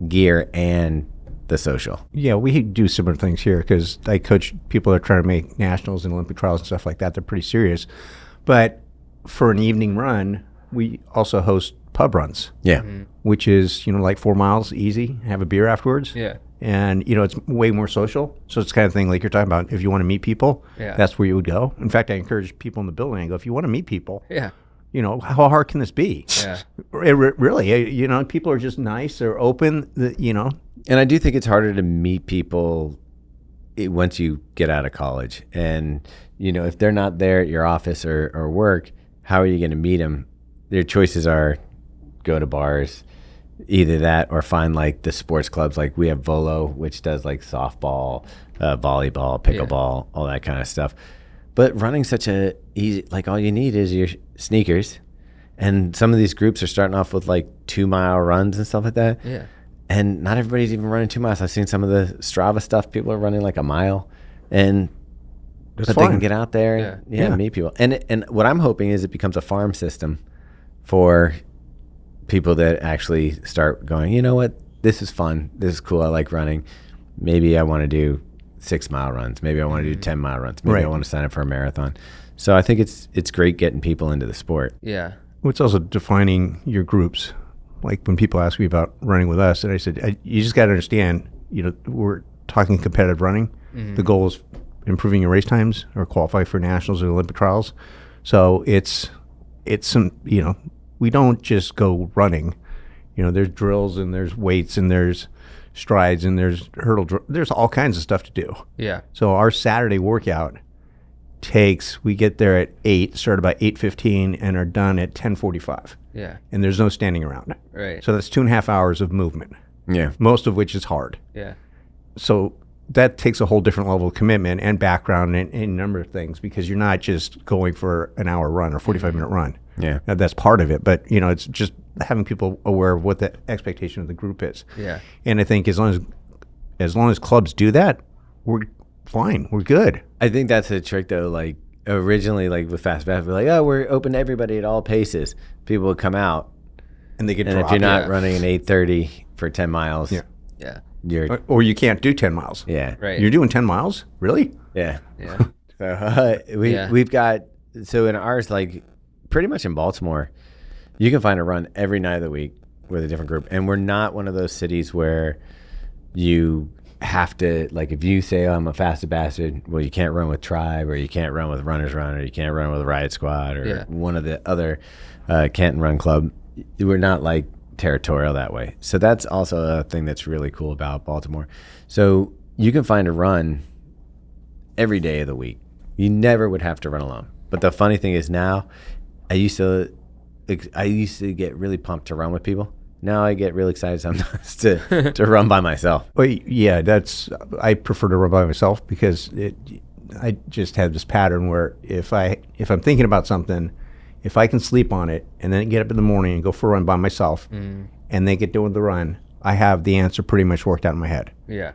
C: gear and the social.
A: Yeah, we do similar things here because I coach people that are trying to make nationals and Olympic trials and stuff like that. They're pretty serious. But for an evening run, we also host pub runs.
C: Yeah.
A: Which is, like 4 miles, easy, have a beer afterwards.
D: Yeah.
A: And, it's way more social. So it's the kind of thing like you're talking about. If you want to meet people,
D: Yeah.
A: that's where you would go. In fact, I encourage people in the building. I go, if you want to meet people,
D: Yeah.
A: how hard can this be?
D: Yeah.
A: Really, people are just nice. They're open,
C: And I do think it's harder to meet people once you get out of college. And, if they're not there at your office or work, how are you going to meet them? Their choices are go to bars, either that or find like the sports clubs. Like we have Volo, which does like softball, volleyball, pickleball, all that kind of stuff. But running's such a easy, like all you need is your sneakers. And some of these groups are starting off with like 2-mile runs and stuff like that.
D: Yeah.
C: And not everybody's even running 2 miles. I've seen some of the Strava stuff. People are running like a mile, but they can get out there and meet people. And what I'm hoping is it becomes a farm system for people that actually start going, you know what, this is fun. This is cool. I like running. Maybe I want to do 6-mile runs. Maybe I want to do 10-mile runs. Maybe I want to sign up for a marathon. So I think it's great getting people into the sport.
D: Yeah.
A: It's also defining your groups. Like when people ask me about running with us, and I said, you just got to understand, we're talking competitive running. Mm-hmm. The goal is improving your race times or qualify for nationals or Olympic trials. So it's some, we don't just go running. There's drills and there's weights and there's strides and there's there's all kinds of stuff to do.
D: Yeah.
A: So our Saturday workout we get there at 8, start about 8:15 and are done at 10:45.
D: Yeah.
A: And there's no standing around.
D: Right.
A: So that's 2.5 hours of movement.
C: Yeah.
A: Most of which is hard.
D: Yeah.
A: So that takes a whole different level of commitment and background and a number of things, because you're not just going for an hour run or 45-minute run.
C: Yeah.
A: Now, that's part of it, but it's just having people aware of what the expectation of the group is.
D: Yeah.
A: And I think as long as clubs do that, we're fine. We're good.
C: I think that's a trick though. Like originally, like with Fast Fast, we're like, oh, we're open to everybody at all paces. People would come out,
A: and they get
C: and
A: dropped.
C: if you're not running an 8:30 for 10 miles,
D: Yeah.
A: Or you can't do 10 miles.
C: Yeah.
D: Right.
A: You're doing 10 miles? Really?
C: Yeah.
D: Yeah.
C: So we've got, so in ours, like pretty much in Baltimore, you can find a run every night of the week with a different group. And we're not one of those cities where you have to, like, if you say, oh, I'm a fast bastard, well, you can't run with Tribe, or you can't run with Runners Run, or you can't run with Riot Squad, or one of the other Canton Run Club. We're not like territorial that way. So that's also a thing that's really cool about Baltimore. So you can find a run every day of the week. You never would have to run alone. But the funny thing is now, I used to get really pumped to run with people. Now I get really excited sometimes to run by myself.
A: Well, yeah, I prefer to run by myself, because I just have this pattern where if I'm thinking about something, if I can sleep on it and then get up in the morning and go for a run by myself, and then get done with the run, I have the answer pretty much worked out in my head.
D: Yeah.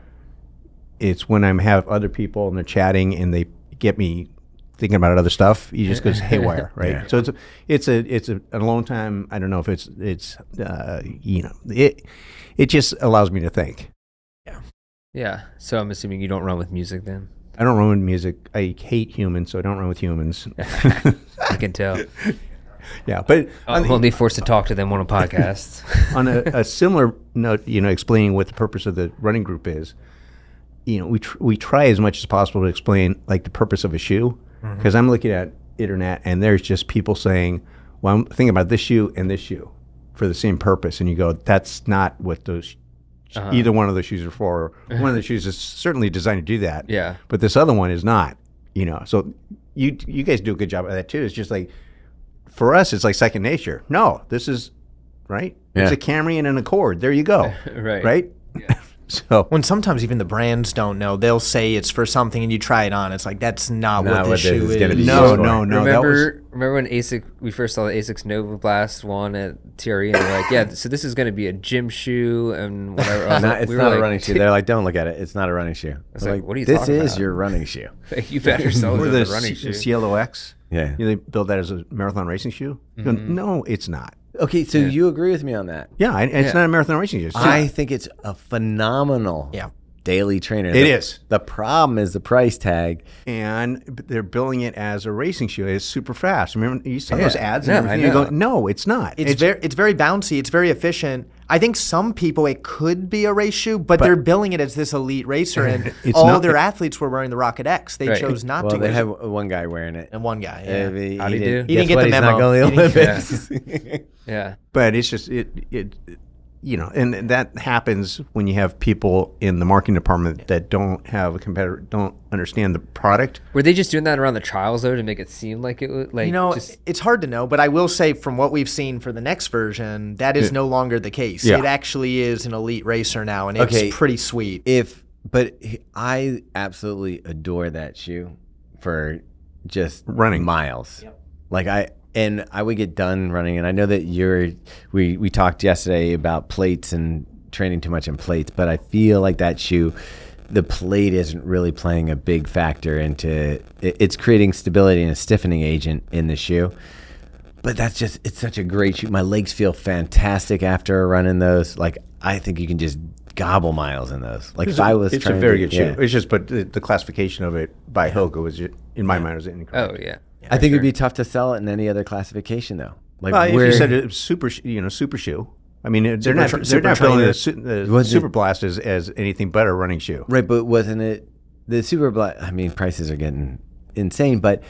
A: It's when I have other people and they're chatting and they get me thinking about other stuff, you just goes haywire, right?
C: Yeah.
A: So it's an alone time. I don't know if it just allows me to think.
D: Yeah. So I'm assuming you don't run with music then?
A: I don't run with music. I hate humans, so I don't run with humans.
D: I can tell.
A: Yeah, but
D: I'm only forced to talk to them on a podcast.
A: on a similar note, explaining what the purpose of the running group is, we try as much as possible to explain like the purpose of a shoe, because I'm looking at internet and there's just people saying, well, I'm thinking about this shoe and this shoe for the same purpose, and you go, that's not what those either one of those shoes are for. One of the shoes is certainly designed to do that.
D: Yeah.
A: But this other one is not. So you guys do a good job of that too. It's just like, for us, it's like second nature. No, this is right.
C: Yeah.
A: It's a Camry and an Accord. There you go. Right.
D: Yeah.
A: So
B: When sometimes even the brands don't know, they'll say it's for something and you try it on. It's like, that's not what this shoe is.
C: Gonna be
A: No.
D: Remember when we first saw the Asics Nova Blast one at TRE, and they're like, yeah, so this is going to be a gym shoe and whatever.
C: It's not a running shoe. They're like, don't look at it. It's not a running shoe. I was
D: like, what are you
C: this
D: talking
C: is
D: about?
C: your running shoe.
D: You better sell
A: or
D: it
A: the
D: as a running shoe.
A: Cielo X.
C: Yeah.
A: They build that as a marathon racing shoe. You go, no, it's not.
C: Okay, so you agree with me on that?
A: Yeah, it's not a marathon racing shoe.
C: I think it's a phenomenal daily trainer.
A: It is.
C: The problem is the price tag.
A: And they're billing it as a racing shoe. It's super fast. Remember, you saw those ads
D: Yeah,
A: and everything.
D: I
A: You go,
D: know.
A: no, it's not.
B: It's very bouncy. It's very efficient. I think some people, it could be a race shoe, but they're billing it as this elite racer, and
A: It's
B: all
A: not-
B: their athletes were wearing the Rocket X. They
D: Right.
B: chose not
C: Well,
B: to.
C: they have one guy wearing it.
B: And one guy,
D: How'd he do?
B: He didn't get the
C: He's not
B: memo.
C: going to
B: He
C: the
B: didn't get
C: Olympics.
D: Yeah.
A: But it's just and that happens when you have people in the marketing department that don't have a competitor, don't understand the product.
D: Were they just doing that around the trials though to make it seem like it was like
B: It's hard to know, but I will say from what we've seen for the next version, that is no longer the case.
A: Yeah.
B: It actually is an elite racer now, and it's
C: Okay.
B: pretty sweet.
C: But I absolutely adore that shoe for just
A: Running.
C: miles. Like I would get done running, and I know that we talked yesterday about plates and training too much in plates, but I feel like that shoe, the plate isn't really playing a big factor into it's creating stability and a stiffening agent in the shoe. But it's such a great shoe. My legs feel fantastic after a run in those. Like, I think you can just gobble miles in those. Like,
A: It's
C: it's
A: a very good shoe. It's just, but the classification of it by Hoka was, in my mind, was incorrect.
D: Oh yeah.
C: I think it'd be tough to sell it in any other classification, though. Like,
A: Well, if you said it's super shoe. I mean, they're not billing the Super Blast as anything but a running shoe.
C: right, but wasn't it the Super Black? I mean, prices are getting insane, but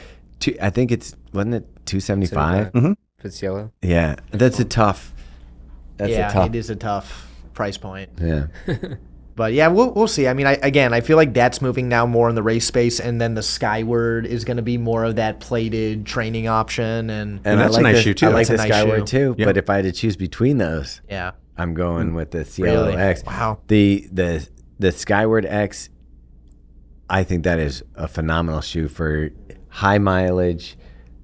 C: I think wasn't it $275?
A: Mm-hmm.
D: If it's yellow.
C: Yeah, that's a tough.
B: It is a tough price point.
C: Yeah.
B: But yeah, we'll see. I mean, I feel like that's moving now more in the race space, and then the Skyward is going to be more of that plated training option, and
A: that's a nice shoe, too.
C: I like
B: That's a
C: the
B: nice
C: Skyward
B: shoe.
C: too,
A: Yeah.
C: but if I had to choose between those,
B: yeah,
C: I'm going with the
B: Really?
C: Cielo X.
B: Wow.
C: The Skyward X, I think that is a phenomenal shoe for high mileage,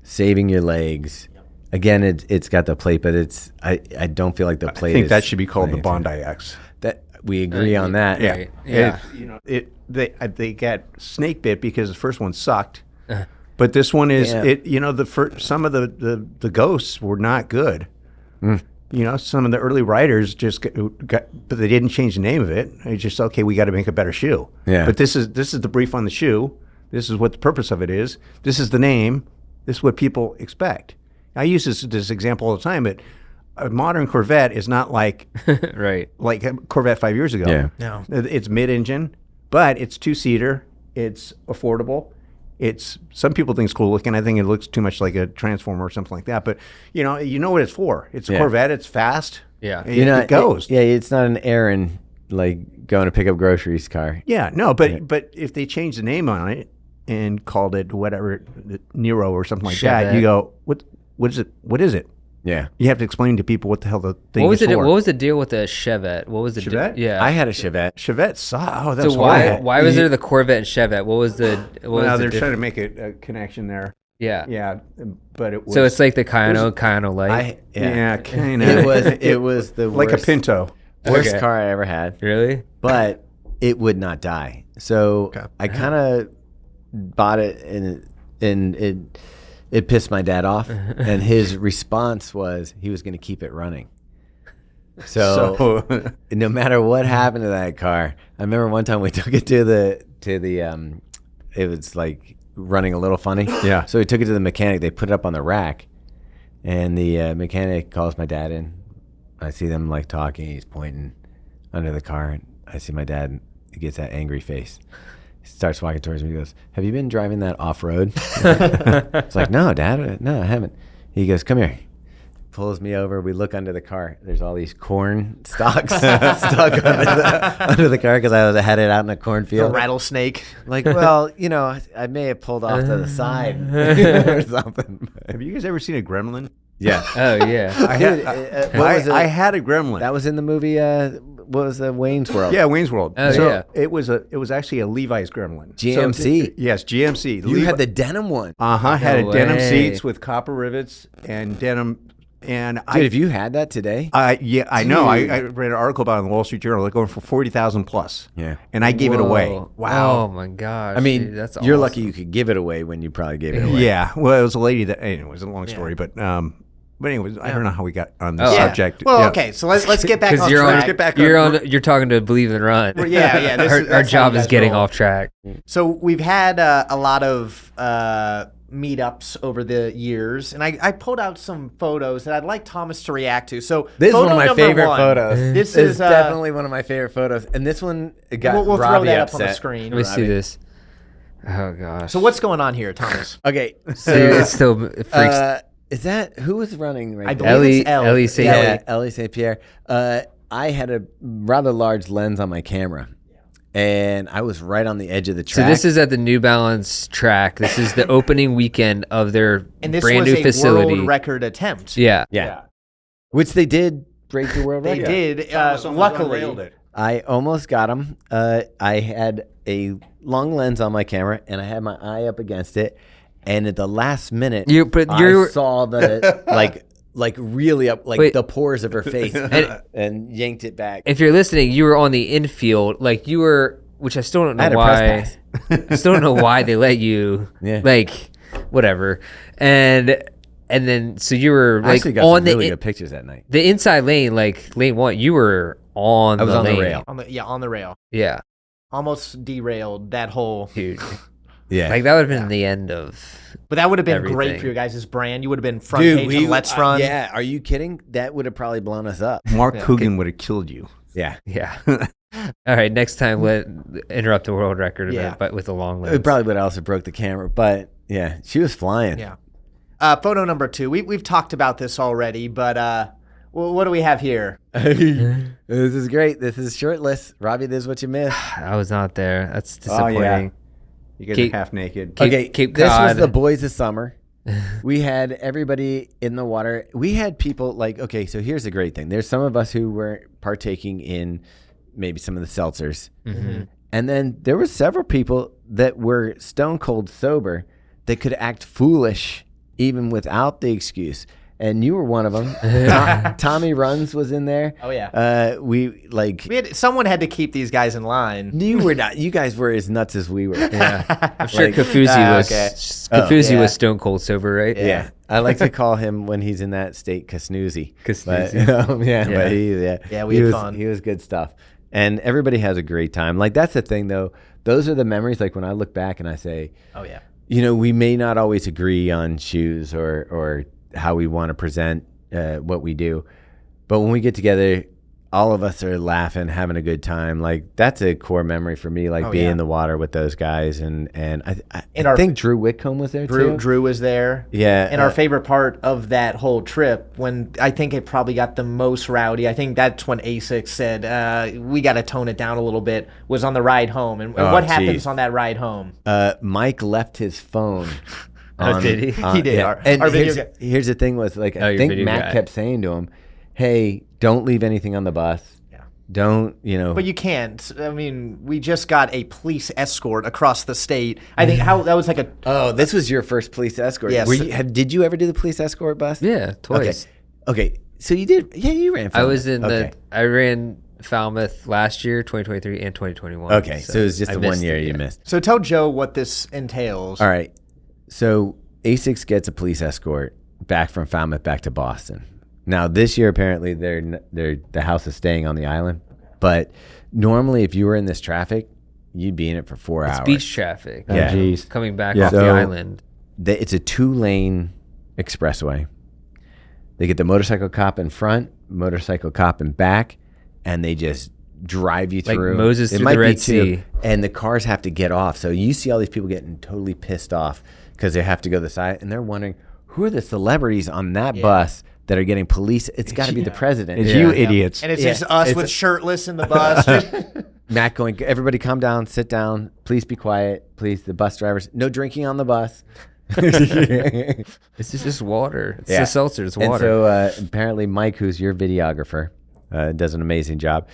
C: saving your legs. Again, it's got the plate, but I don't feel like the plate.
A: I think
C: is
A: that should be called the
C: playing
A: Bondi X.
C: That we agree on that.
A: Yeah,
D: Right. Yeah.
A: They got snake bit because the first one sucked, but this one is some of the ghosts were not good. Some of the early riders just got, but they didn't change the name of it. It's just okay. We got to make a better shoe.
C: Yeah.
A: But this is the brief on the shoe. This is what the purpose of it is. This is the name. This is what people expect. I use this example all the time, but a modern Corvette is not like
D: Right.
A: like a Corvette 5 years ago.
C: Yeah.
B: no,
A: It's mid-engine, but it's two-seater. It's affordable. Some people think it's cool looking. I think it looks too much like a Transformer or something like that. But you know what it's for. It's a
C: Yeah.
A: Corvette. It's fast.
D: Yeah.
A: It goes.
C: Yeah, it's not an errand like going to pick up groceries car.
A: Yeah, no, but if they changed the name on it and called it whatever, Nero or something like that,
D: Chevette.
A: you go, what is it? What is it?
C: Yeah.
A: You have to explain to people what the hell the thing
D: What was
A: is
D: it?
A: for.
D: What was the deal with the Chevette? What was the
A: Chevette?
D: Yeah.
C: I had a Chevette.
A: Chevette sucks. Oh, that's
D: so
A: horrible.
D: why was there the Corvette and Chevette? What was the? What
A: Well,
D: was
A: they're
D: the
A: trying to make a connection there.
D: Yeah.
A: Yeah, but it was.
D: So it's like the Kayano Light.
A: yeah, kind
C: It
A: of.
C: was the
A: like
C: worst,
A: a Pinto.
C: worst
D: Okay.
C: car I ever had,
D: Really?
C: but it would not die. So
B: Okay.
C: I kind of bought it, and it pissed my dad off, and his response was he was going to keep it running. So no matter what happened to that car, I remember one time we took it to the it was like running a little funny.
A: Yeah.
C: So we took it to the mechanic. They put it up on the rack, and the mechanic calls my dad in. I see them like talking. He's pointing under the car, and I see my dad. He gets that angry face. He starts walking towards me. He goes, "Have you been driving that off road?" It's like, "No, Dad. No, I haven't." He goes, "Come here." Pulls me over. We look under the car. There's all these corn stalks stuck under the car because I had it out in a
B: the
C: cornfield.
B: rattlesnake.
C: Like, well, I may have pulled off to the side or something.
A: Have you guys ever seen a gremlin?
C: Yeah.
D: Oh yeah.
A: I had a gremlin.
C: That was in the movie. What was the Wayne's World?
A: Yeah, Wayne's World.
D: Oh,
A: so
D: yeah.
A: it was actually a Levi's gremlin.
C: GMC.
A: So, yes, GMC.
C: You had the denim one.
A: had
D: No
A: a denim
D: way.
A: seats with copper rivets and denim. And
C: Dude, if you had that today.
A: yeah, I know. I read an article about it in the Wall Street Journal. They're going for 40,000 plus.
C: Yeah.
A: And I gave it away.
D: Whoa.
A: Wow.
D: Oh my gosh.
C: I mean,
D: dude, that's
C: you're
D: awesome.
C: lucky you could give it away when you probably gave it away.
A: Yeah. Well, it was a lady that. Anyway, it's a long story, but anyways, I don't know how we got on this
D: Oh.
B: Yeah.
A: subject.
B: Well,
A: Yeah.
B: okay, so let's get back
D: Because
B: on
D: you're
B: track.
D: on,
A: Get back
D: you're
A: on-
D: on. You're talking to Believe and Run.
B: Well, yeah. This
D: our
B: that's how
D: job
B: you
D: is
B: guys
D: getting
B: roll.
D: off track.
B: So we've had a lot of meetups over the years, and I pulled out some photos that I'd like Thomas to react to. So
C: This is one
B: photo
C: of my
B: number
C: favorite
B: one.
C: photos.
B: This
C: is
B: is
C: definitely one of my favorite photos. And this one got
B: We'll throw
C: Robbie
B: that
C: upset.
B: up on the screen.
D: Let me see this. Oh gosh.
B: So what's going on here, Thomas?
C: Okay.
D: Dude,
C: So
D: it still freaks.
C: is that who was running right
B: I
C: there?
B: believe it's Ellie.
D: Ellie St.
C: Yeah, Ellie St. Pierre. I had a rather large lens on my camera, and I was right on the edge of the
D: So
C: track.
D: this is at the New Balance track. This is the opening weekend of their
B: And this
D: brand
B: was
D: new
B: a
D: facility.
B: world record attempt.
D: Yeah.
C: yeah. Which they did break the world
B: They
C: record.
B: did.
A: Thomas almost
B: Luckily,
A: unrailed it.
C: I almost got him. I had a long lens on my camera, and I had my eye up against it, and at the last minute,
D: you're
C: I saw the like really up, like
D: Wait.
C: the pores of her face, and yanked it back.
D: if you're listening, you were on the infield, like you were, which I still don't know
C: I had a
D: why.
C: press
D: I still don't know why they let you.
C: Yeah.
D: Like, whatever, and then so you were
C: I
D: like
C: actually got
D: on
C: some
D: the
C: really good pictures that night.
D: the inside lane, like lane 1. You were on.
C: I was
D: the
C: on the
D: lane.
C: rail.
B: On the rail.
D: Yeah,
B: Almost derailed that whole.
D: dude.
C: Yeah,
D: Like that would have been the end of.
B: But that would have been great
D: Everything.
B: for your guys' brand. You would have been front page on Let's Run.
C: Yeah, are you kidding? That would have probably blown us up.
A: Mark Coogan would have killed you.
C: Yeah,
D: Yeah. All right. Next time, let interrupt the world record.
B: Yeah.
D: But with a long lens.
C: it probably would have also broke the camera, but yeah, she was flying.
B: Yeah. Photo number 2. We've talked about this already, but what do we have here?
C: This is great. This is shirtless. Robbie, this is what you missed.
D: I was not there. That's
A: Oh,
D: disappointing.
A: yeah. You guys
D: Cape-
A: are half naked.
D: Cape
C: This was
D: Cod.
C: the boys of summer. We had everybody in the water. We had people like, okay, so here's the great thing. There's some of us who were partaking in maybe some of the seltzers.
D: Mm-hmm.
C: And then there were several people that were stone cold sober that could act foolish even without the excuse. And you were one of them. Tommy Runs was in there.
B: Oh, yeah. Someone had to keep these guys in line.
C: You were not. You guys were as nuts as we were.
D: Yeah. I'm sure
C: Like-
D: Kafuzi was.
B: okay.
D: Kafuzi
C: yeah.
D: was stone cold sober, right?
C: Yeah. I like to call him when he's in that state Kasnoozy.
D: Kasnoozy.
C: But,
D: Yeah.
C: but
B: we
C: he
B: had
C: was,
B: fun.
C: He was good stuff. And everybody has a great time. Like, that's the thing, though. Those are the memories, like, when I look back and I say,
B: Oh, yeah.
C: you know, we may not always agree on shoes or how we want to present what we do. But when we get together, all of us are laughing, having a good time. Like, that's a core memory for me, like being
B: yeah.
C: in the water with those guys. And I
B: our-
C: think Drew Whitcomb was there, too.
B: Drew was there.
C: Yeah.
B: And our favorite part of that whole trip, when I think it probably got the most rowdy, I think that's when ASICS said, we got to tone it down a little bit, was on the ride home. And what happens
C: geez.
B: on that ride home?
C: Mike left his phone.
D: Did he?
B: He did.
C: Yeah.
B: Our video
C: here's, here's the thing was, like, I
D: your
C: think
D: video
C: Matt
D: guy.
C: kept saying to him, hey, don't leave anything on the bus.
B: Yeah.
C: Don't, you know.
B: But you can't. I mean, we just got a police escort across the state. I think that was like a.
C: Oh, this was your first police escort.
B: Yes.
C: Did you ever do the police escort bus?
D: Yeah, twice.
C: Okay. So you did. Yeah, you ran.
D: I was in
C: okay.
D: I ran Falmouth last year, 2023 and 2021.
C: Okay, so it was just
D: I
C: the 1
D: missed
C: year
D: it,
C: you
D: yeah.
C: missed.
B: So tell Joe what this entails.
C: All right. So ASICS gets a police escort back from Falmouth back to Boston. Now this year apparently the house is staying on the island, but normally if you were in this traffic, you'd be in it for 4 hours.
D: It's beach traffic.
C: Yeah.
A: Oh, geez.
D: Coming back
A: Yeah.
D: off
C: So-
D: the island.
C: It's a 2-lane expressway. They get the motorcycle cop in front, motorcycle cop in back, and they just drive you
D: Like
C: through.
D: Moses
C: It
D: through
C: might
D: the
C: be
D: Red
C: two,
D: Sea.
C: and the cars have to get off. So you see all these people getting totally pissed off because they have to go the side, and they're wondering who are the celebrities on that bus that are getting police. It's got to be the president.
A: It's
D: Yeah.
A: you idiots.
B: And it's
C: Yeah.
B: just us
C: It's
B: with
C: a-
B: shirtless in the bus.
C: Matt going, everybody calm down, sit down, please be quiet, please. The bus drivers, no drinking on the bus.
D: It's just water. It's
C: Yeah.
D: the seltzer. It's
C: And
D: water.
C: so apparently Mike, who's your videographer, does an amazing job.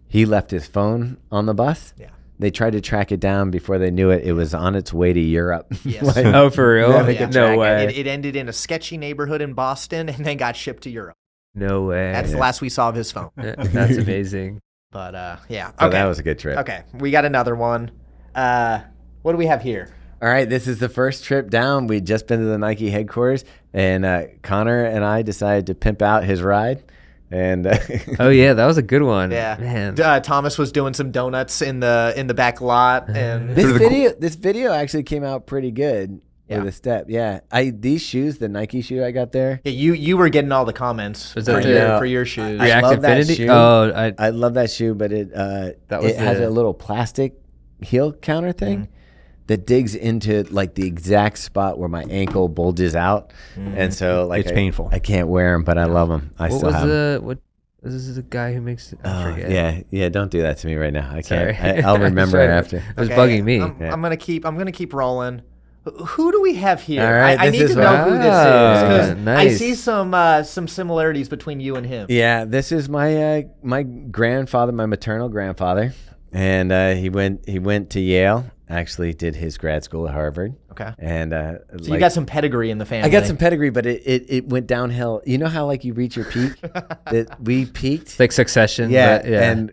C: He left his phone on the bus.
B: Yeah.
C: They tried to track it down before they knew it. It was on its way to Europe.
B: Yes.
D: Oh, for real?
C: Yeah,
B: Yeah.
D: No way.
B: It ended in a sketchy neighborhood in Boston and then got shipped to Europe.
D: No way.
B: That's the last we saw of his phone.
D: That's amazing.
B: But yeah.
C: So
B: Okay.
C: that was a good trip.
B: Okay. We got another one. What do we have here?
C: All right, this is the first trip down. We'd just been to the Nike headquarters, and Connor and I decided to pimp out his ride. And
D: Oh yeah, that was a good one.
B: Yeah.
D: Man.
B: Thomas was doing some donuts in the back lot, and
C: this video actually came out pretty good
B: Yeah.
C: with a step. Yeah, these shoes, the Nike shoe I got there.
B: yeah, you were getting all the comments
D: Was
B: for
D: that
B: your,
C: the-
B: for your shoes.
C: I
D: React
C: love that
D: Infinity?
C: shoe.
D: Oh,
C: I love that shoe, but it
D: was
C: has
D: the-
C: a little plastic heel counter thing that digs into like the exact spot where my ankle bulges out, and so like
A: It's painful.
C: I can't wear them, but I love them. I
D: what
C: still
D: was
C: have 'em.
D: the what? This is the guy who makes it. I forget.
C: Yeah. Don't do that to me right now. I
D: Sorry.
C: can't. I'll remember
D: Sorry.
C: after.
D: It was
B: Okay,
D: bugging me.
B: I'm gonna keep rolling. Who do we have here?
C: All right,
B: I
C: this
B: need
C: is
B: to know who this is because I
D: nice.
B: see some similarities between you and him.
C: Yeah, this is my my grandfather, my maternal grandfather, and he went to Yale, actually did his grad school at Harvard.
B: Okay.
C: And
B: So you got some pedigree in the family.
C: I got some pedigree, but it went downhill. You know how like you reach your peak? That we peaked.
D: Like Succession.
C: Yeah,
D: but, yeah.
C: and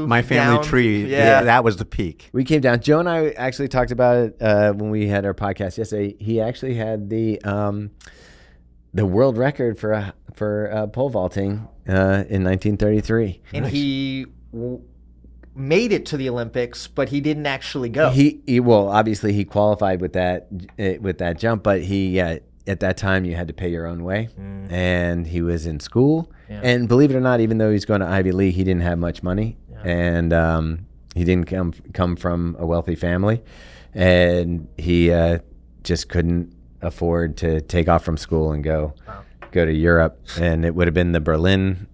A: My family
B: down.
A: tree,
B: Yeah.
A: that was the peak.
C: we came down. Joe and I actually talked about it when we had our podcast yesterday. He actually had the world record for pole vaulting in 1933.
B: And he made it to the Olympics, but he didn't actually go.
C: He well, obviously he qualified with that jump, but he at that time you had to pay your own way, and he was in school.
B: Yeah.
C: And believe it or not, even though he's going to Ivy League, he didn't have much money, and he didn't come from a wealthy family, and he just couldn't afford to take off from school and go to Europe. And it would have been the Berlin.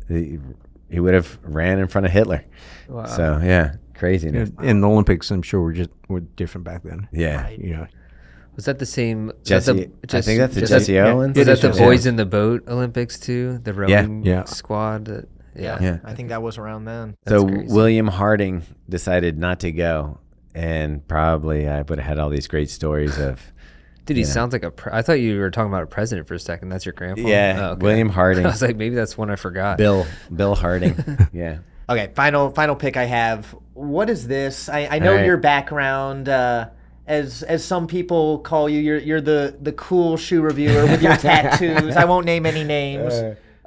C: He would have ran in front of Hitler.
D: Wow.
C: So yeah, craziness.
A: In the Olympics, I'm sure we're different back then.
C: Yeah.
A: You know,
D: Was that the same?
C: Jesse, I think that's the Jesse
A: yeah.
C: Owens.
D: Was that the
A: Jesse
D: Boys in the Boat Olympics too? The rowing
A: Yeah.
D: squad.
C: Yeah.
B: I think that was around then.
C: So
D: crazy.
C: William Harding decided not to go, and probably I would have had all these great stories of.
D: Dude, he sounds like I thought you were talking about a president for a second. That's your grandpa.
C: Yeah,
D: Oh, okay.
C: William Harding.
D: I was like, maybe that's one I forgot.
C: Bill Harding. Yeah.
B: Okay, final pick I have. What is this? I know
C: All right.
B: your background. As some people call you, you're the cool shoe reviewer with your tattoos. I won't name any names.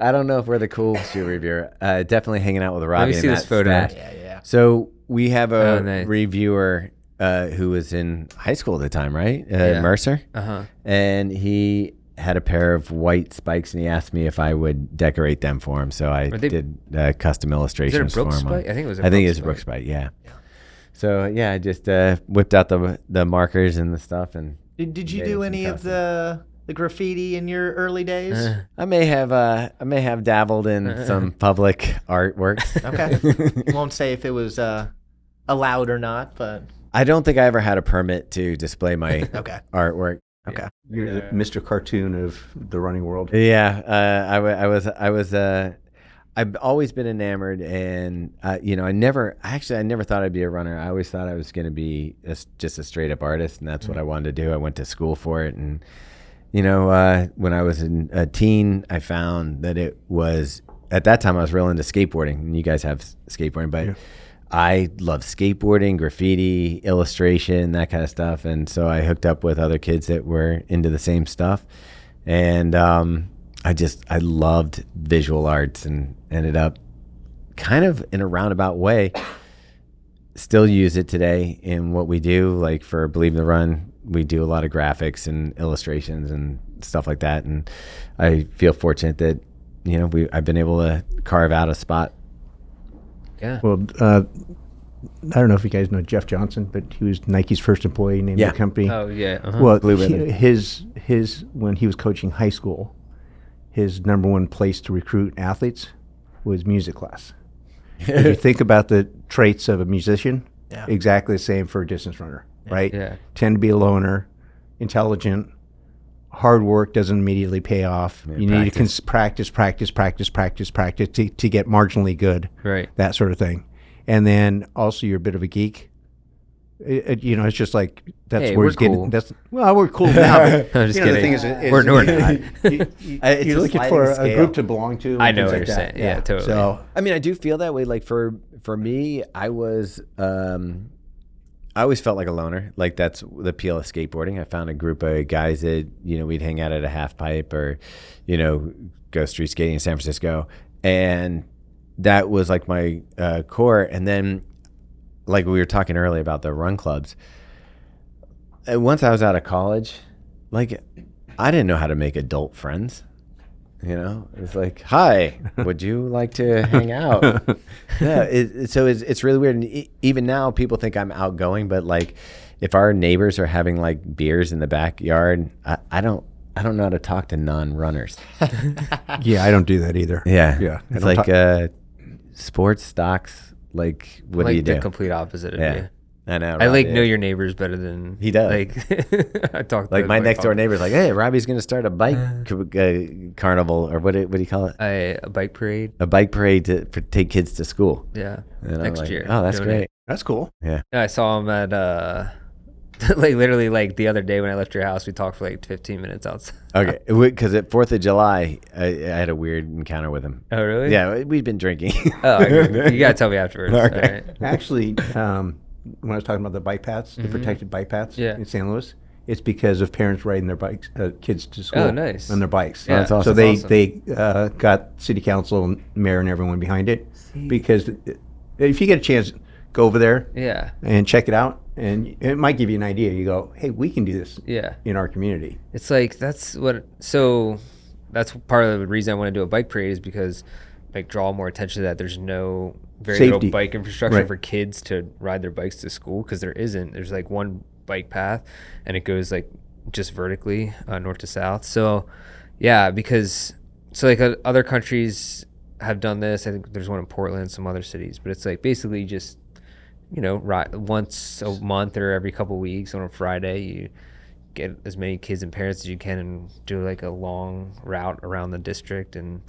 C: I don't know if we're the cool shoe reviewer. Definitely hanging out with Robbie.
D: me see
C: in
D: this
C: that
D: photo.
C: stash.
B: Yeah.
C: So we have a
D: Oh, nice.
C: reviewer who was in high school at the time, right?
D: Yeah.
C: Mercer.
D: Uh-huh.
C: And he had a pair of white spikes, and he asked me if I would decorate them for him. So I did custom
D: Is it a
C: illustrations for
D: Brooks
C: him.
D: spike? I think it was.
C: I think it was a Brooks spike. Yeah. So yeah, I just whipped out the markers and the stuff, and
B: Did you
C: made
B: do
C: some
B: any of
C: custom.
B: the graffiti in your early days?
C: I may have dabbled in some public artwork.
B: Okay. Won't say if it was allowed or not, but
C: I don't think I ever had a permit to display my
B: okay.
C: artwork.
B: Okay.
A: you're the Mr. Cartoon of the running world.
C: Yeah, I was. I've always been enamored, and I never thought I'd be a runner. I always thought I was going to be just a straight up artist, and that's what I wanted to do. I went to school for it, and when I was a teen, I found that it was at that time I was real into skateboarding, and you guys have skateboarding, but.
A: Yeah. I
C: love skateboarding, graffiti, illustration, that kind of stuff. And so I hooked up with other kids that were into the same stuff. And I loved visual arts and ended up kind of in a roundabout way, still use it today in what we do. Like for Believe in the Run, we do a lot of graphics and illustrations and stuff like that. And I feel fortunate that, I've been able to carve out a spot.
D: Yeah.
A: Well, I don't know if you guys know Jeff Johnson, but he was Nike's first employee, named the company.
D: Oh yeah. Uh-huh.
A: Well,
C: Blue Ribbon.
A: his when he was coaching high school, his number one place to recruit athletes was music class. If you think about the traits of a musician,
B: Yeah.
A: exactly the same for a distance runner, right?
D: Yeah.
A: Tend to be a loner, intelligent, hard work doesn't immediately pay off.
C: Yeah,
A: you need to practice to get marginally good.
D: Right.
A: That sort of thing. And then also you're a bit of a geek. It's just like that's
D: Hey,
A: where
D: we're
A: he's getting.
D: cool.
A: We're cool now. But,
D: I'm just
A: the
D: kidding.
A: thing is
D: We're not.
C: It's
A: you're
C: a
A: looking
C: sliding
A: for a
C: scale.
A: group to belong to. and
D: I know
A: things
D: what
A: like
D: you're
A: that.
D: saying. Yeah, totally.
A: So
C: I mean, I do feel that way. Like for me, I was I always felt like a loner. Like that's the appeal of skateboarding. I found a group of guys that we'd hang out at a half pipe or go street skating in San Francisco, and that was like my core. And then, like we were talking earlier about the run clubs. Once I was out of college, like I didn't know how to make adult friends. It's like, hi, would you like to hang out? Yeah. So it's really weird. And even now people think I'm outgoing, but like if our neighbors are having like beers in the backyard, I don't know how to talk to non-runners.
A: yeah, I don't do that either.
C: Yeah.
A: Yeah.
C: It's like sports, stocks, like what do you do?
D: The complete opopposite of
C: Yeah.
D: you.
C: I know.
D: I like
C: Robbie,
D: know your neighbors better than
C: He does.
D: Like I talk
C: like
D: to
C: my next door neighbor's like, hey, Robbie's going to start a bike carnival, or what do you call it?
D: a bike parade.
C: A bike parade to take kids to school.
D: Yeah.
C: And I'm
D: Next
C: like,
D: year.
C: oh, that's
D: Donate.
C: great.
A: That's cool.
C: Yeah.
D: I saw him at like literally like the other day when I left your house. We talked for like 15 minutes outside.
C: Okay, because at 4th of July, I had a weird encounter with him.
D: Oh really?
C: Yeah, we'd been drinking.
D: Oh, you gotta tell me afterwards.
C: Okay.
D: All right.
A: Actually, when I was talking about the bike paths, the protected bike paths
D: Yeah.
A: in St. Louis, it's because of parents riding their bikes, kids to school
D: Oh, nice.
A: on their bikes.
D: Yeah.
C: That's awesome.
A: So they
D: awesome.
A: got city council, and mayor, and everyone behind it, because if you get a chance, go over there
D: Yeah.
A: and check it out, and it might give you an idea. You go, hey, we can do this
D: Yeah.
A: in our community.
D: It's like that's part of the reason I want to do a bike parade is because like draw more attention to that. There's no very
A: Safety.
D: little bike infrastructure
A: Right.
D: for kids to ride their bikes to school because there isn't. There's like one bike path and it goes like just vertically north to south. So yeah, because like other countries have done this. I think there's one in Portland, some other cities, but it's like basically just ride once a month or every couple of weeks on a Friday. You get as many kids and parents as you can and do like a long route around the district, and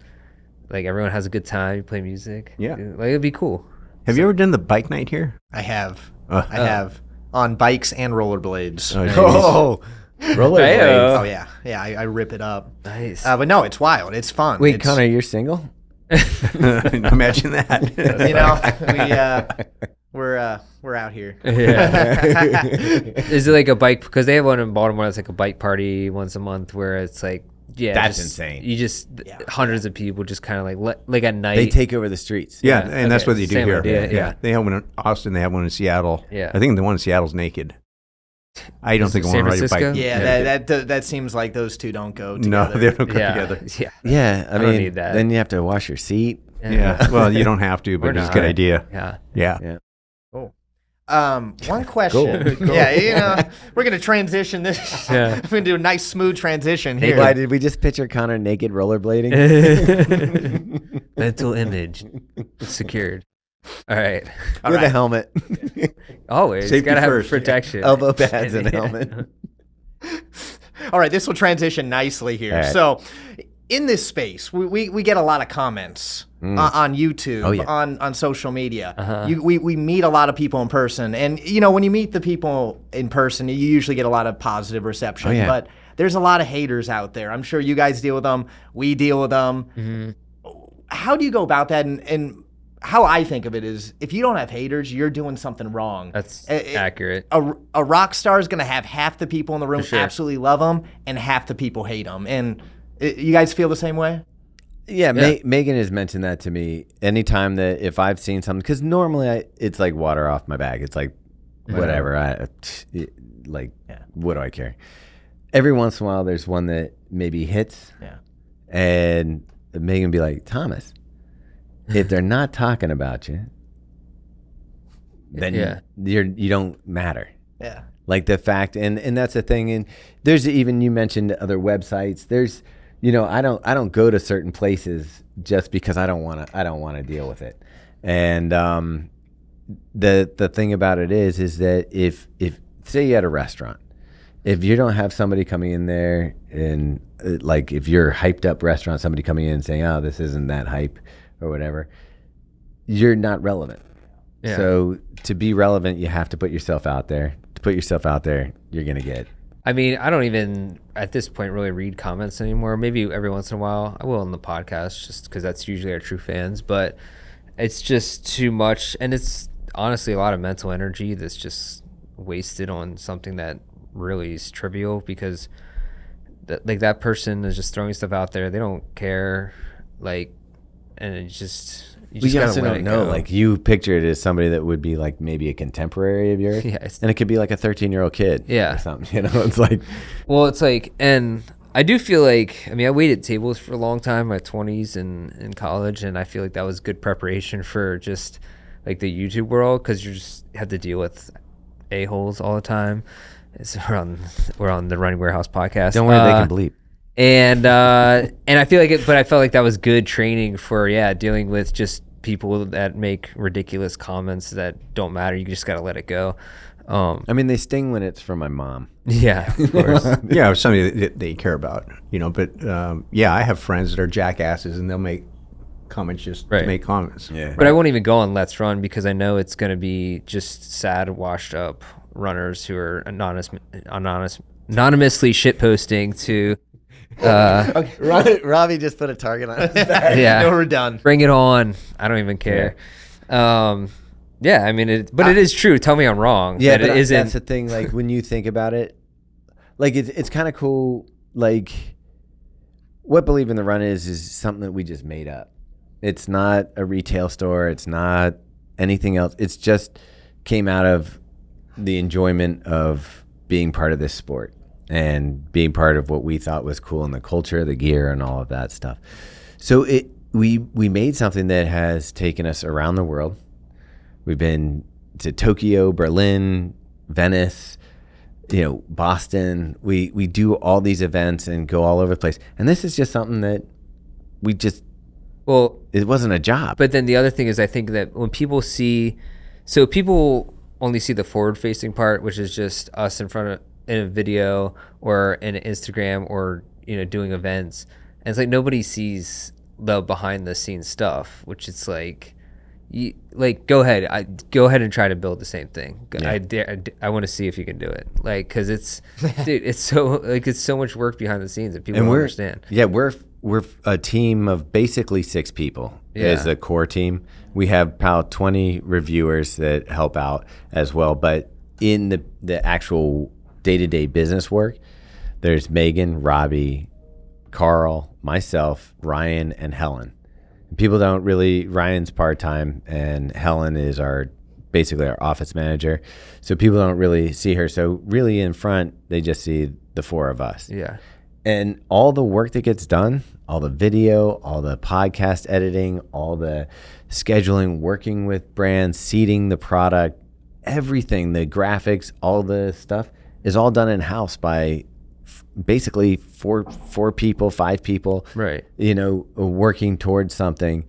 D: like everyone has a good time. You play music.
A: Yeah.
D: Like it'd be cool.
A: Have you ever done the bike night here?
B: I have.
A: Uh.
B: I have on bikes and rollerblades.
A: Oh,
C: rollerblades.
B: Oh yeah, yeah. I rip it up.
D: Nice.
B: But no, it's wild. It's fun.
C: Wait,
B: it's,
C: Connor, you're single?
A: Imagine that.
B: We're out here.
D: Yeah. Is it like a bike? Because they have one in Baltimore that's like a bike party once a month where it's like, yeah,
C: That's
D: just-
C: insane.
D: You just
B: Yeah.
D: hundreds of people just kind of like at night.
C: They take over the streets.
A: Yeah,
D: Yeah,
A: and that's
D: okay,
A: what they do
D: same
A: here.
D: idea, yeah.
A: They have one in Austin. They have one in Seattle.
D: Yeah.
A: I think the one in Seattle's naked. I don't
D: Is
A: think I
D: it
A: want to
D: San
A: ride your
D: Francisco?
A: bike.
B: Yeah, that seems like those two don't go together.
A: No, they don't go
D: yeah,
A: together.
D: yeah,
C: Yeah, I
D: don't
C: mean,
D: need that.
C: then you have to wash your seat.
A: Yeah. Well, you don't have to,
D: Or
A: but it's a
D: not.
A: good idea.
D: yeah.
A: Yeah.
B: One question.
C: Cool.
B: Yeah, we're gonna transition this.
D: Yeah.
B: We're gonna do a nice smooth transition
C: Hey,
B: here.
C: why did we just picture Connor naked rollerblading?
D: Mental image secured. All right.
B: All
C: With
B: right.
C: a helmet,
D: Always
A: Safety
D: gotta have
A: first.
D: protection.
C: elbow pads, and a helmet.
B: All right, this will transition nicely here.
C: All right.
B: So, in this space, we get a lot of comments on YouTube,
C: Oh, yeah.
B: on social media.
D: Uh-huh.
B: We meet a lot of people in person, and when you meet the people in person, you usually get a lot of positive reception.
C: Oh, yeah.
B: But there's a lot of haters out there. I'm sure you guys deal with them. We deal with them.
D: Mhm.
B: How do you go about that? And how I think of it is, if you don't have haters, you're doing something wrong.
D: That's
B: It-
D: accurate.
B: a rock star is going to have half the people in the room
D: For sure.
B: absolutely love them and half the people hate them. And you guys feel the same way?
C: Yeah,
D: Yeah.
C: Megan has mentioned that to me anytime that if I've seen something, because normally it's like water off my bag. It's like, whatever. What do I care? Every once in a while, there's one that maybe hits,
B: Yeah.
C: and Megan be like, Thomas, if they're not talking about you, then
D: Yeah.
C: you don't matter.
B: Yeah.
C: Like the fact, and that's the thing. And there's even, you mentioned other websites. There's, I don't go to certain places just because I don't want to deal with it. And the thing about it is that if say you had a restaurant, if you don't have somebody coming in there and like if you're a hyped up restaurant, somebody coming in and saying, oh, this isn't that hype or whatever, you're not relevant.
D: Yeah.
C: So to be relevant, you have to put yourself out there. To put yourself out there, you're going to get.
D: I mean, I don't even at this point really read comments anymore. Maybe every once in a while I will on the podcast just because that's usually our true fans, but it's just too much. And it's honestly a lot of mental energy that's just wasted on something that really is trivial because that person is just throwing stuff out there. They don't care. And it's just, you just
C: We
D: gotta
C: also
D: let
C: don't
D: it
C: know.
D: go.
C: Like you picture it as somebody that would be like maybe a contemporary of yours.
D: Yeah, it's-
C: and it could be like a 13-year-old kid.
D: Yeah.
C: Or something. It's like.
D: Well, it's like, and I do feel like, I mean, I waited tables for a long time, my 20s and in college, and I feel like that was good preparation for just like the YouTube world because you just have to deal with a-holes all the time. We're on the Running Warehouse podcast.
C: Don't worry, they can bleep.
D: And I feel like but I felt like that was good training for dealing with just people that make ridiculous comments that don't matter. You just gotta let it go.
C: I mean, they sting when it's from my mom.
D: Yeah, of course.
A: Yeah, somebody that they care about, But I have friends that are jackasses, and they'll make comments just
D: Right.
A: to make comments.
C: Yeah.
D: But I won't even go on Let's Run because I know it's going to be just sad, washed up runners who are anonymously shitposting to.
C: Robbie just put a target on his back.
D: Yeah.
B: No, we're done.
D: Bring it on. I don't even care. Yeah, I mean, it is true. Tell me I'm wrong.
C: Yeah,
D: that
C: but
D: it isn't.
C: that's the thing. Like when you think about it, like it's kind of cool. Like what Believe in the Run is something that we just made up. It's not a retail store. It's not anything else. It's just came out of the enjoyment of being part of this sport and being part of what we thought was cool in the culture, the gear, and all of that stuff. So we made something that has taken us around the world. We've been to Tokyo, Berlin, Venice, Boston. We do all these events and go all over the place. And this is just something that we just, it wasn't a job.
D: But then the other thing is I think that when people people only see the forward-facing part, which is just us in a video or in Instagram or, doing events. And it's like nobody sees the behind-the-scenes stuff, which it's like, go ahead and try to build the same thing. Yeah. I want to see if you can do it, because it's dude, it's so much work behind the scenes that people don't understand.
C: Yeah, we're a team of basically 6 people as a core team. We have about 20 reviewers that help out as well, but in the actual day-to-day business work, there's Megan, Robbie, Carl, myself, Ryan, and Helen. People don't really, Ryan's part-time and Helen is basically our office manager. So people don't really see her. So really in front, they just see the 4 of us.
D: Yeah.
C: And all the work that gets done, all the video, all the podcast editing, all the scheduling, working with brands, seeding the product, everything, the graphics, all the stuff is all done in-house by basically 4 people, 5 people,
D: right?
C: Working towards something.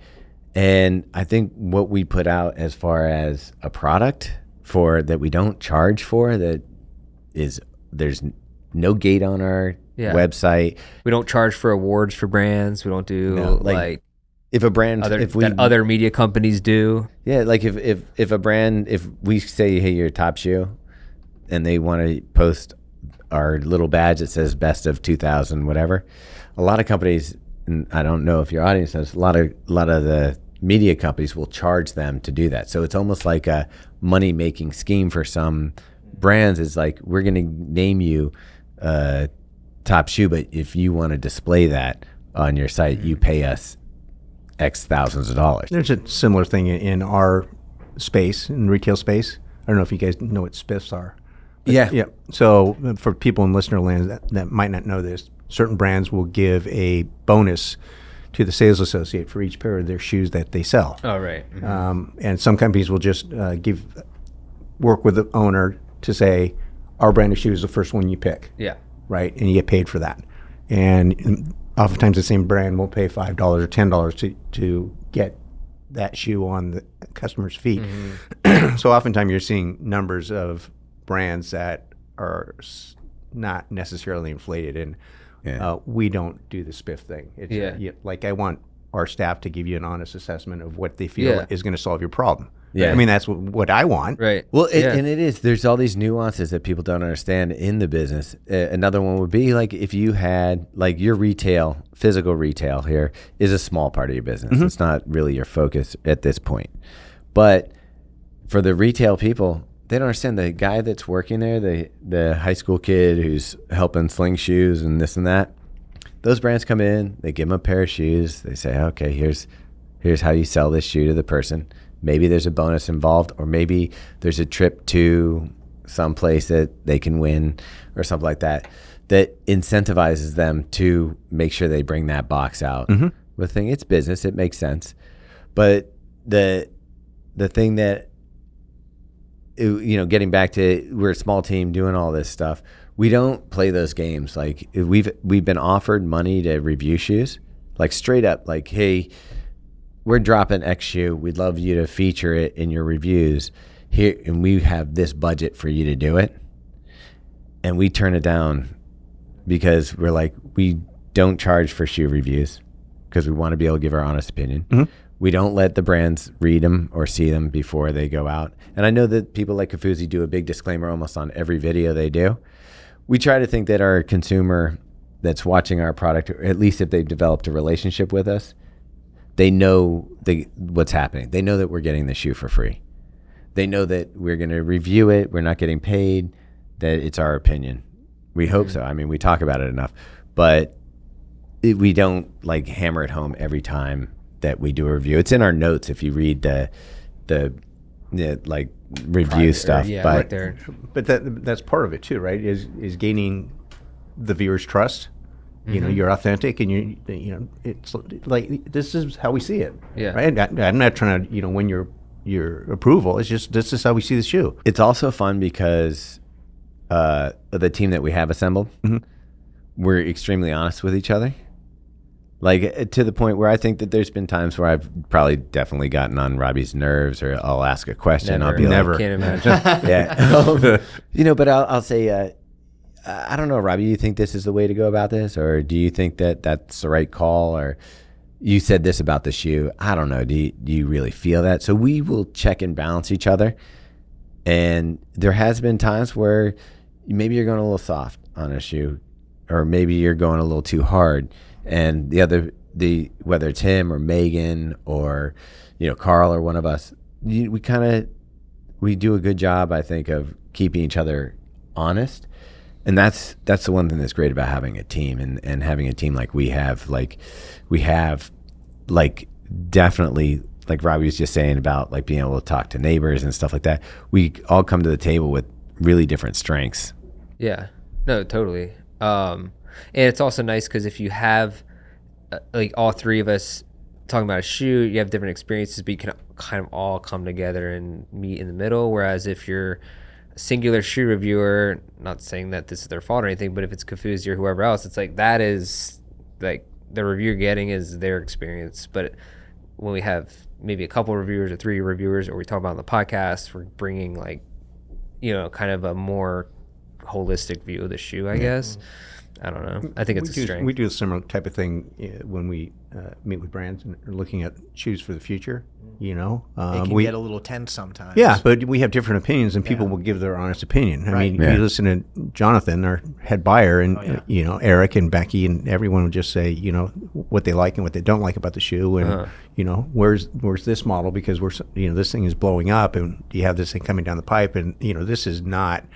C: And I think what we put out as far as a product that we don't charge for, there's no gate on our website.
D: We don't charge for awards for brands. We don't do
C: if a brand,
D: that other media companies do.
C: Yeah, like if a brand, if we say, hey, you're a top shoe, and they want to post our little badge that says best of 2000 whatever, a lot of companies, and I don't know if your audience knows, a lot of the media companies will charge them to do that. So it's almost like a money making scheme for some brands. Is like, we're going to name you top shoe, but if you want to display that on your site, you pay us X thousands of dollars.
A: There's a similar thing in our space, in retail space. I don't know if you guys know what spiffs are. Yeah. So for people in listener land that might not know this, certain brands will give a bonus to the sales associate for each pair of their shoes that they sell.
D: Oh, right. Mm-hmm.
A: And some companies will just work with the owner to say, our brand of shoe is the first one you pick.
D: Yeah.
A: Right? And you get paid for that. And oftentimes the same brand will pay $5 or $10 to get that shoe on the customer's feet. Mm-hmm. So oftentimes you're seeing numbers of brands that are not necessarily inflated, and we don't do the spiff thing. It's I want our staff to give you an honest assessment of what they feel is going to solve your problem. Yeah, I mean that's what I want.
D: Right.
C: Well, and it is. There's all these nuances that people don't understand in the business. Another one would be like if you had your physical retail here is a small part of your business. Mm-hmm. It's not really your focus at this point. But for the retail people, they don't understand the guy that's working there, the high school kid who's helping sling shoes and this and that. Those brands come in, they give them a pair of shoes. They say, okay, here's how you sell this shoe to the person. Maybe there's a bonus involved, or maybe there's a trip to some place that they can win or something like that incentivizes them to make sure they bring that box out. Mm-hmm. The thing, it's business, it makes sense. But the thing that, getting back to, we're a small team doing all this stuff, we don't play those games. Like we've been offered money to review shoes, straight up, hey, we're dropping X shoe. We'd love you to feature it in your reviews here, and we have this budget for you to do it. And we turn it down because we're we don't charge for shoe reviews. because we want to be able to give our honest opinion.
A: Mm-hmm.
C: We don't let the brands read them or see them before they go out. And I know that people like Kofuzi do a big disclaimer almost on every video they do. We try to think that our consumer that's watching our product, or at least if they've developed a relationship with us, they know what's happening. They know that we're getting the shoe for free. They know that we're going to review it. We're not getting paid, that it's our opinion. We hope so. I mean, we talk about it enough, but we don't like hammer it home every time that we do a review. It's in our notes if you read the like review
D: Private,
C: stuff.
D: yeah,
C: but
D: right there.
A: But that's part of it too, right? Is gaining the viewer's trust. You know, you're authentic, and you know, it's like this is how we see it.
D: Yeah.
A: Right. I'm not trying to win your approval. It's just this is how we see the shoe.
C: it's also fun because the team that we have assembled, we're extremely honest with each other. Like to the point where I think that there's been times where I've probably definitely gotten on Robbie's nerves, or I'll ask a question. I'll be
A: Never.
C: like,
D: Can't imagine.
C: yeah. But I'll say, I don't know, Robbie, you think this is the way to go about this? Or do you think that that's the right call? Or you said this about the shoe. I don't know. Do you really feel that? So we will check and balance each other. And there has been times where maybe you're going a little soft on a shoe, or maybe you're going a little too hard. And whether it's him or Megan or, Carl or one of us, we do a good job, I think, of keeping each other honest. And that's the one thing that's great about having a team and having a team like we have. Like we have, like, definitely, like Robbie was just saying about like being able to talk to neighbors and stuff like that. We all come to the table with really different strengths.
D: Yeah, no, totally. And it's also nice because if you have like all three of us talking about a shoe, you have different experiences, but you can kind of all come together and meet in the middle. Whereas if you're a singular shoe reviewer, not saying that this is their fault or anything, but if it's Kofuzi or whoever else, it's like that is like the review you're getting is their experience. But when we have maybe a couple reviewers or three reviewers, or we talk about on the podcast, we're bringing like, kind of a more holistic view of the shoe, I guess. I don't know. I think it's a strength.
A: We do a similar type of thing when we meet with brands and are looking at shoes for the future.
B: It can get a little tense sometimes.
A: Yeah, but we have different opinions, and people will give their honest opinion. I mean, you listen to Jonathan, our head buyer, and Eric and Becky, and everyone will just say, what they like and what they don't like about the shoe, and where's this model, because this thing is blowing up, and you have this thing coming down the pipe, and this is not.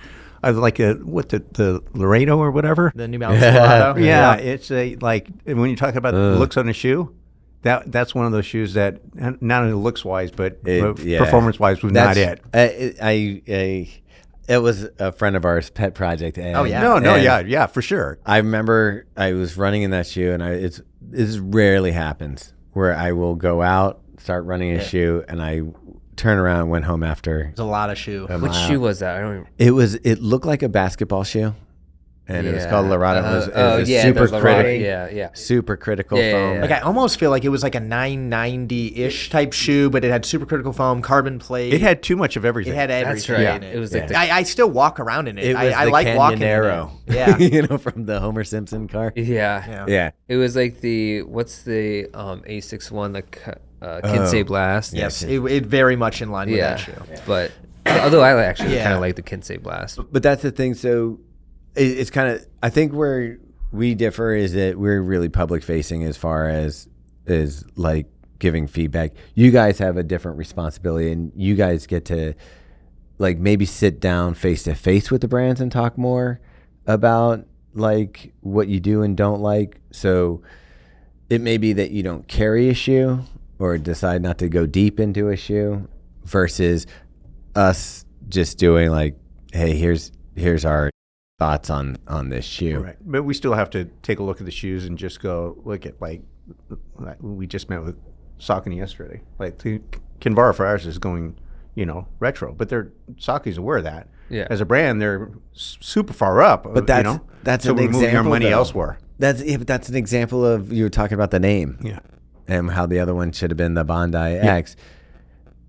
A: I like the Laredo or whatever.
B: The New Balance Laredo.
A: Yeah, it's like when you talk about the looks on a shoe, that's one of those shoes that not only looks wise, but performance wise was not it.
C: It was a friend of ours' pet project. And,
A: yeah, for sure.
C: I remember I was running in that shoe, and this rarely happens where I will go out, start running a shoe, and I turn around and went home after.
B: There's a lot of shoe.
D: Which shoe was that? I don't
C: even. It looked like a basketball shoe, and it was called Laredo. It was super critical. Super critical foam.
B: Like I almost feel like it was like a 990-ish type shoe, but it had super critical foam, carbon plate.
A: It had too much of everything.
B: It had everything.
D: That's right.
B: In it.
D: It was like
B: I still walk around in it.
C: It was
B: I
C: the
B: like walking in
C: Canyonero.
B: it. Yeah.
C: From the Homer Simpson car.
D: Yeah. It was like what's the asics one, the Kinsey Blast.
B: Yes, it very much in line with that shoe.
D: But although I actually kind of like the Kinsey Blast.
C: But that's the thing. So it's kind of, I think where we differ is that we're really public facing as far as like giving feedback. You guys have a different responsibility, and you guys get to like maybe sit down face to face with the brands and talk more about like what you do and don't like. So it may be that you don't carry a shoe or decide not to go deep into a shoe, versus us just doing like, hey, here's our thoughts on this shoe.
A: Right. But we still have to take a look at the shoes and just go look at, like we just met with Saucony yesterday. Like the Kinvara for ours is going, retro, but Saucony's aware of that.
D: Yeah.
A: As a brand, they're super far up.
C: But that's
A: so
C: an
A: we're moving our
C: example,
A: money
C: though.
A: elsewhere.
C: But that's an example of, you were talking about the name.
A: Yeah.
C: And how the other one should have been the Bondi X.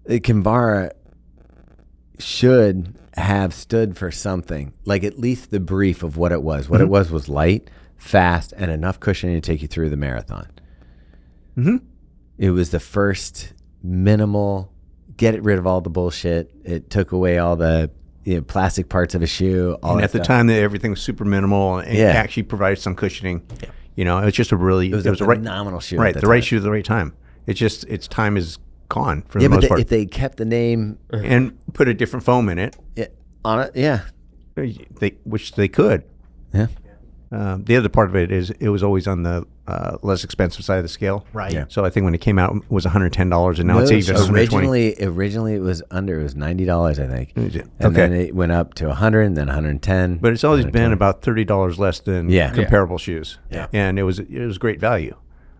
C: Kinvara should have stood for something, like at least the brief of what it was. What it was light, fast, and enough cushion to take you through the marathon.
A: Mm-hmm.
C: It was the first minimal, get rid of all the bullshit. It took away all the plastic parts of a shoe. All
A: And
C: that
A: at the
C: stuff.
A: time, that everything was super minimal and it actually provided some cushioning. Yeah. It was just it was
C: a
A: right,
C: phenomenal shoe.
A: right,
C: at
A: the right
C: time.
A: shoe at the right time. It's just its time is gone for
C: Yeah,
A: the most
C: but
A: part.
C: if they kept the name
A: And put a different foam in it,
C: on it,
A: which they could.
C: yeah.
A: The other part of it is it was always on the less expensive side of the scale.
B: Right.
C: Yeah.
A: So I think when it came out, it was $110, and now it's even $120.
C: Originally it was $90, I think.
A: Okay.
C: And then it went up to 100 and then 110.
A: But it's always been about $30 less than comparable shoes.
C: Yeah.
A: And it was great value.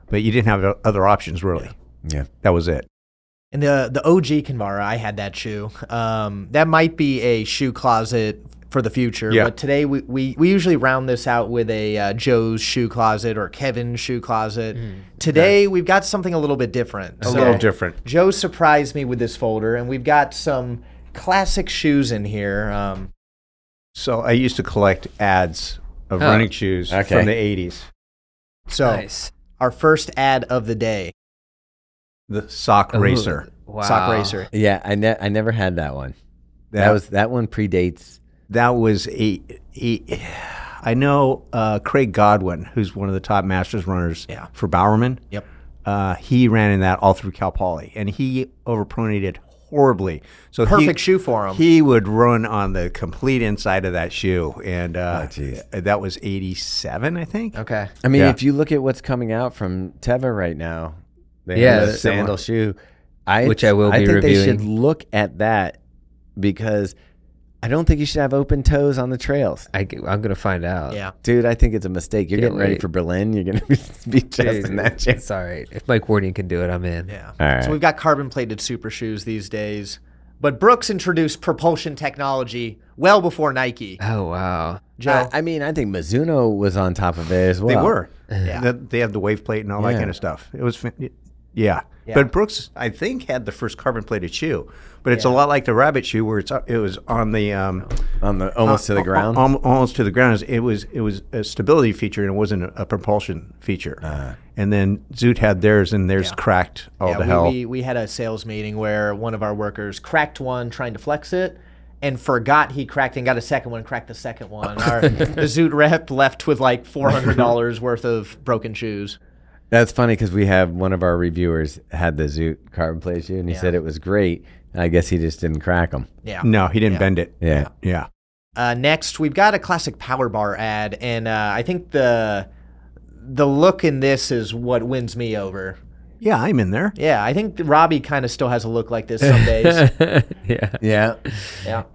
A: But you didn't have other options, really.
C: Yeah.
A: That was it.
B: And the OG Kinvara, I had that shoe. That might be a shoe closet for the future.
A: Yeah.
B: But today we usually round this out with a Joe's shoe closet or Kevin's shoe closet. Today we've got something a little bit different.
A: A little different.
B: Joe surprised me with this folder, and we've got some classic shoes in here.
A: So I used to collect ads of running shoes from the 80s.
B: So
D: Nice.
B: our first ad of the day,
A: The sock racer.
D: Wow.
B: sock racer.
C: Yeah, I never had that one. That one predates.
A: That was I know Craig Godwin, who's one of the top Masters runners for Bowerman.
B: Yep.
A: He ran in that all through Cal Poly, and he overpronated horribly. So
B: Perfect shoe for him.
A: He would run on the complete inside of that shoe, and
C: geez.
A: that was 87, I think.
B: Okay.
C: I mean,
A: Yeah.
C: if you look at what's coming out from Teva right now, they
D: Yeah,
C: have a
A: similar.
C: sandal shoe.
D: Which I will be
C: I think they
D: reviewing.
C: should look at that because I don't think you should have open toes on the trails.
D: I'm gonna find out.
B: Yeah.
C: Dude, I think it's a mistake. You're
D: Can't
C: getting ready
D: wait.
C: for Berlin. You're going to be just in that shit.
D: It's all right. If Mike Wardian can do it, I'm in.
B: Yeah.
C: All right.
B: So we've got carbon plated super shoes these days. But Brooks introduced propulsion technology well before Nike.
D: Oh wow.
B: Joe.
C: I mean, I think Mizuno was on top of it as well.
A: They were.
B: Yeah.
A: They had the wave plate and all that
C: Yeah.
A: kind of stuff. It was, yeah. But Brooks, I think, had the first carbon plated shoe. But it's a lot like the rabbit shoe, where it was on the
C: On the almost to the ground.
A: almost to the ground. It was a stability feature, and it wasn't a propulsion feature. And then Zoot had theirs, and theirs cracked all the hell.
B: We had a sales meeting where one of our workers cracked one trying to flex it and forgot he cracked and got a second one and cracked the second one. The Zoot rep left with like $400 worth of broken shoes.
C: That's funny because we have one of our reviewers had the Zoot carbon plate shoe, and he said it was great. I guess he just didn't crack them.
B: Yeah.
A: No, he didn't bend it.
C: Yeah.
A: Yeah.
B: Next, we've got a classic Power Bar ad, and I think the look in this is what wins me over.
A: Yeah, I'm in there.
B: Yeah, I think Robbe kind of still has a look like this some days.
C: Yeah.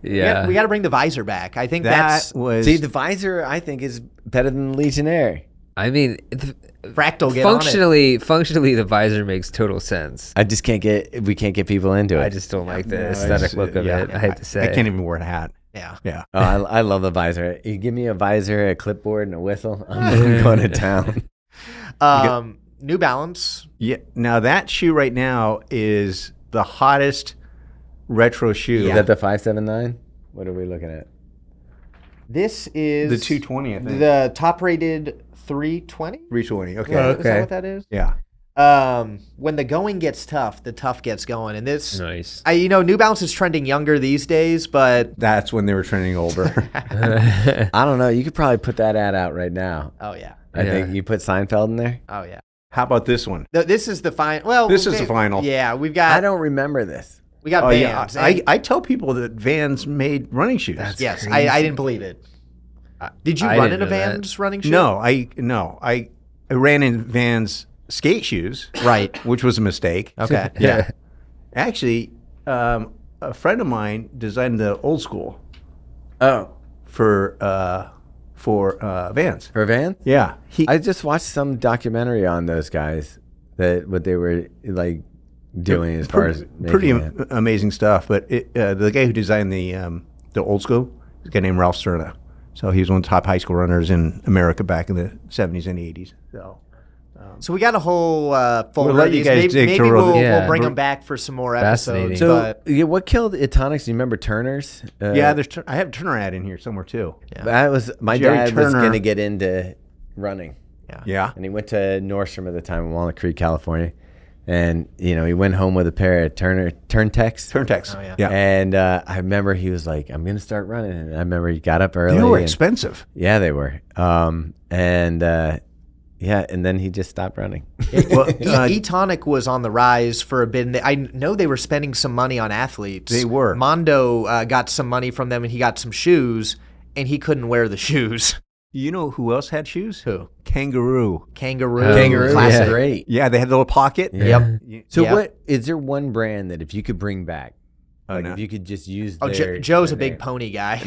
D: Yeah.
B: We got to bring the visor back. I think that's
C: See, the visor, I think, is better than the Legionnaire.
D: I mean,
B: Fractal. Get on it.
D: functionally, the visor makes total sense.
C: We can't get people into it.
D: I just don't like the aesthetic look of it. I hate to say.
A: I can't even wear a hat.
B: Yeah.
A: Yeah.
C: Oh, I love the visor. You give me a visor, a clipboard, and a whistle, I'm going to town.
B: New Balance.
A: Yeah. Now that shoe right now is the hottest retro shoe.
C: Is that the 579? What are we looking at?
B: This is
A: The 220, I think.
B: The top rated 320.
A: 320. Okay.
B: Is that what that is?
A: Yeah.
B: When the going gets tough, the tough gets going. And this,
D: Nice.
B: New Balance is trending younger these days, but
A: That's when they were trending older.
C: I don't know. You could probably put that ad out right now.
B: oh yeah,
C: I think you put Seinfeld in there.
B: oh yeah.
A: How about this one?
B: This is the final. Well,
A: This is the final.
B: Yeah, we've got.
C: I don't remember this.
B: We got
A: Oh yeah.
B: Vans.
A: I tell people that Vans made running shoes.
B: yes, I didn't believe it. Did you
D: I
B: run
D: didn't
B: in a
D: know that.
B: Vans running shoe?
A: No, I ran in Vans skate shoes,
B: Right.
A: which was a mistake.
B: Okay.
A: Yeah. Actually, a friend of mine designed the old school
C: Oh,
A: for Vans.
C: for Van?
A: Yeah.
C: I just watched some documentary on those guys, that what they were like doing as far as
A: pretty
C: making it.
A: amazing stuff. But the guy who designed the old school is a guy named Ralph Cerna. So he was one of the top high school runners in America back in the 70s and 80s.
B: So we got a whole folder.
A: let
B: of
A: you
B: these.
A: guys dig
B: maybe
A: through
B: we'll,
A: the-
D: Yeah.
B: we'll bring them back for some more
D: Fascinating.
B: episodes.
C: So
B: but
C: yeah, what killed Etonics? Do you remember Turner's?
A: Yeah, I have a Turner ad in here somewhere too.
C: That was my
A: Jerry
C: dad was
A: Turner.
C: going to get into running.
A: Yeah.
C: And he went to Nordstrom at the time in Walnut Creek, California. And, he went home with a pair of Turntecs.
A: Turntecs.
B: Oh, yeah.
A: Yeah.
C: And I remember he was like, I'm going to start running. And I remember he got up early.
A: They were
C: and-
A: expensive.
C: Yeah, they were. And then he just stopped running.
A: Well,
B: E-tonic was on the rise for a bit. And I know they were spending some money on athletes.
A: They were.
B: Mondo got some money from them, and he got some shoes, and he couldn't wear the shoes.
A: you know who else had shoes?
B: Who?
A: Kangaroo.
B: Kangaroo.
C: Kangaroo,
B: Classic.
C: yeah. Great.
A: Yeah, they had the little pocket.
B: Yep.
C: So
B: Yep.
C: what is there one brand that if you could bring back, like
A: no.
C: if you could just use
B: Oh,
C: their,
B: Joe's a
C: their
B: big pony guy.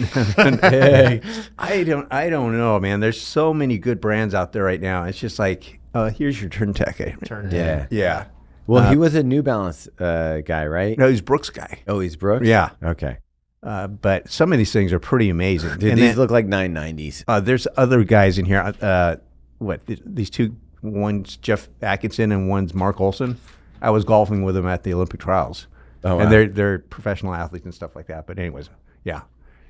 A: I don't know, man. There's so many good brands out there right now. It's just like, here's your Turntec.
C: Yeah.
A: Yeah.
C: Well, he was a New Balance guy, right?
A: No, he's Brooks guy.
C: Oh, he's Brooks?
A: Yeah.
C: Okay.
A: But some of these things are pretty amazing.
C: Dude,
A: And
C: these
A: then,
C: look like 990s.
A: there's other guys in here. These two, one's Jeff Atkinson and one's Mark Olson. I was golfing with them at the Olympic trials.
C: Oh, wow.
A: And they're professional athletes and stuff like that. But anyways, yeah.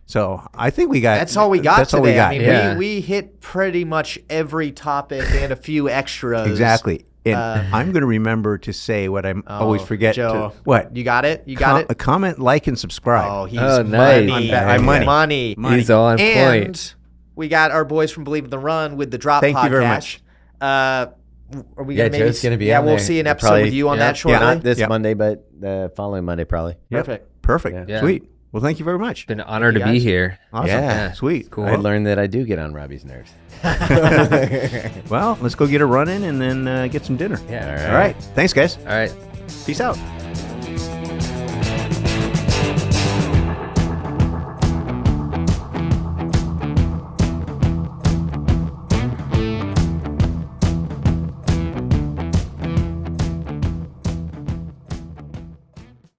A: So I think we got.
B: That's all we got
A: That's
B: today.
A: all we got.
B: I mean,
D: Yeah.
B: we hit pretty much every topic and a few extras.
A: Exactly. And I'm going to remember to say what I always forget.
B: Joe.
A: What?
B: You got it? You got it?
A: Comment, like, and subscribe.
B: Oh, he's
D: Oh, nice.
B: money.
A: I'm money.
B: Money.
D: He's on
B: And
D: point.
B: we got our boys from Believe in the Run with the Drop
A: Thank
B: podcast.
A: you very much.
B: Are we
C: Yeah,
B: gonna maybe
C: Joe's going to be
B: Yeah,
C: on
B: we'll
C: there.
B: see an
C: We'll
B: episode
C: probably-
B: with you on
C: yeah.
B: that shortly.
C: Not this
A: Yep.
C: Monday, but the following Monday probably.
A: Yep.
B: Perfect.
A: Perfect.
D: Yeah.
A: Sweet. Well, thank you very much.
D: Been an honor to be
B: guys.
D: here.
A: Awesome.
C: Yeah.
A: Sweet.
D: Cool.
C: I learned that I do get on Robbie's nerves.
A: Well, let's go get a run in and then get some dinner.
D: Yeah.
A: All right. Thanks, guys.
D: All right.
A: Peace out.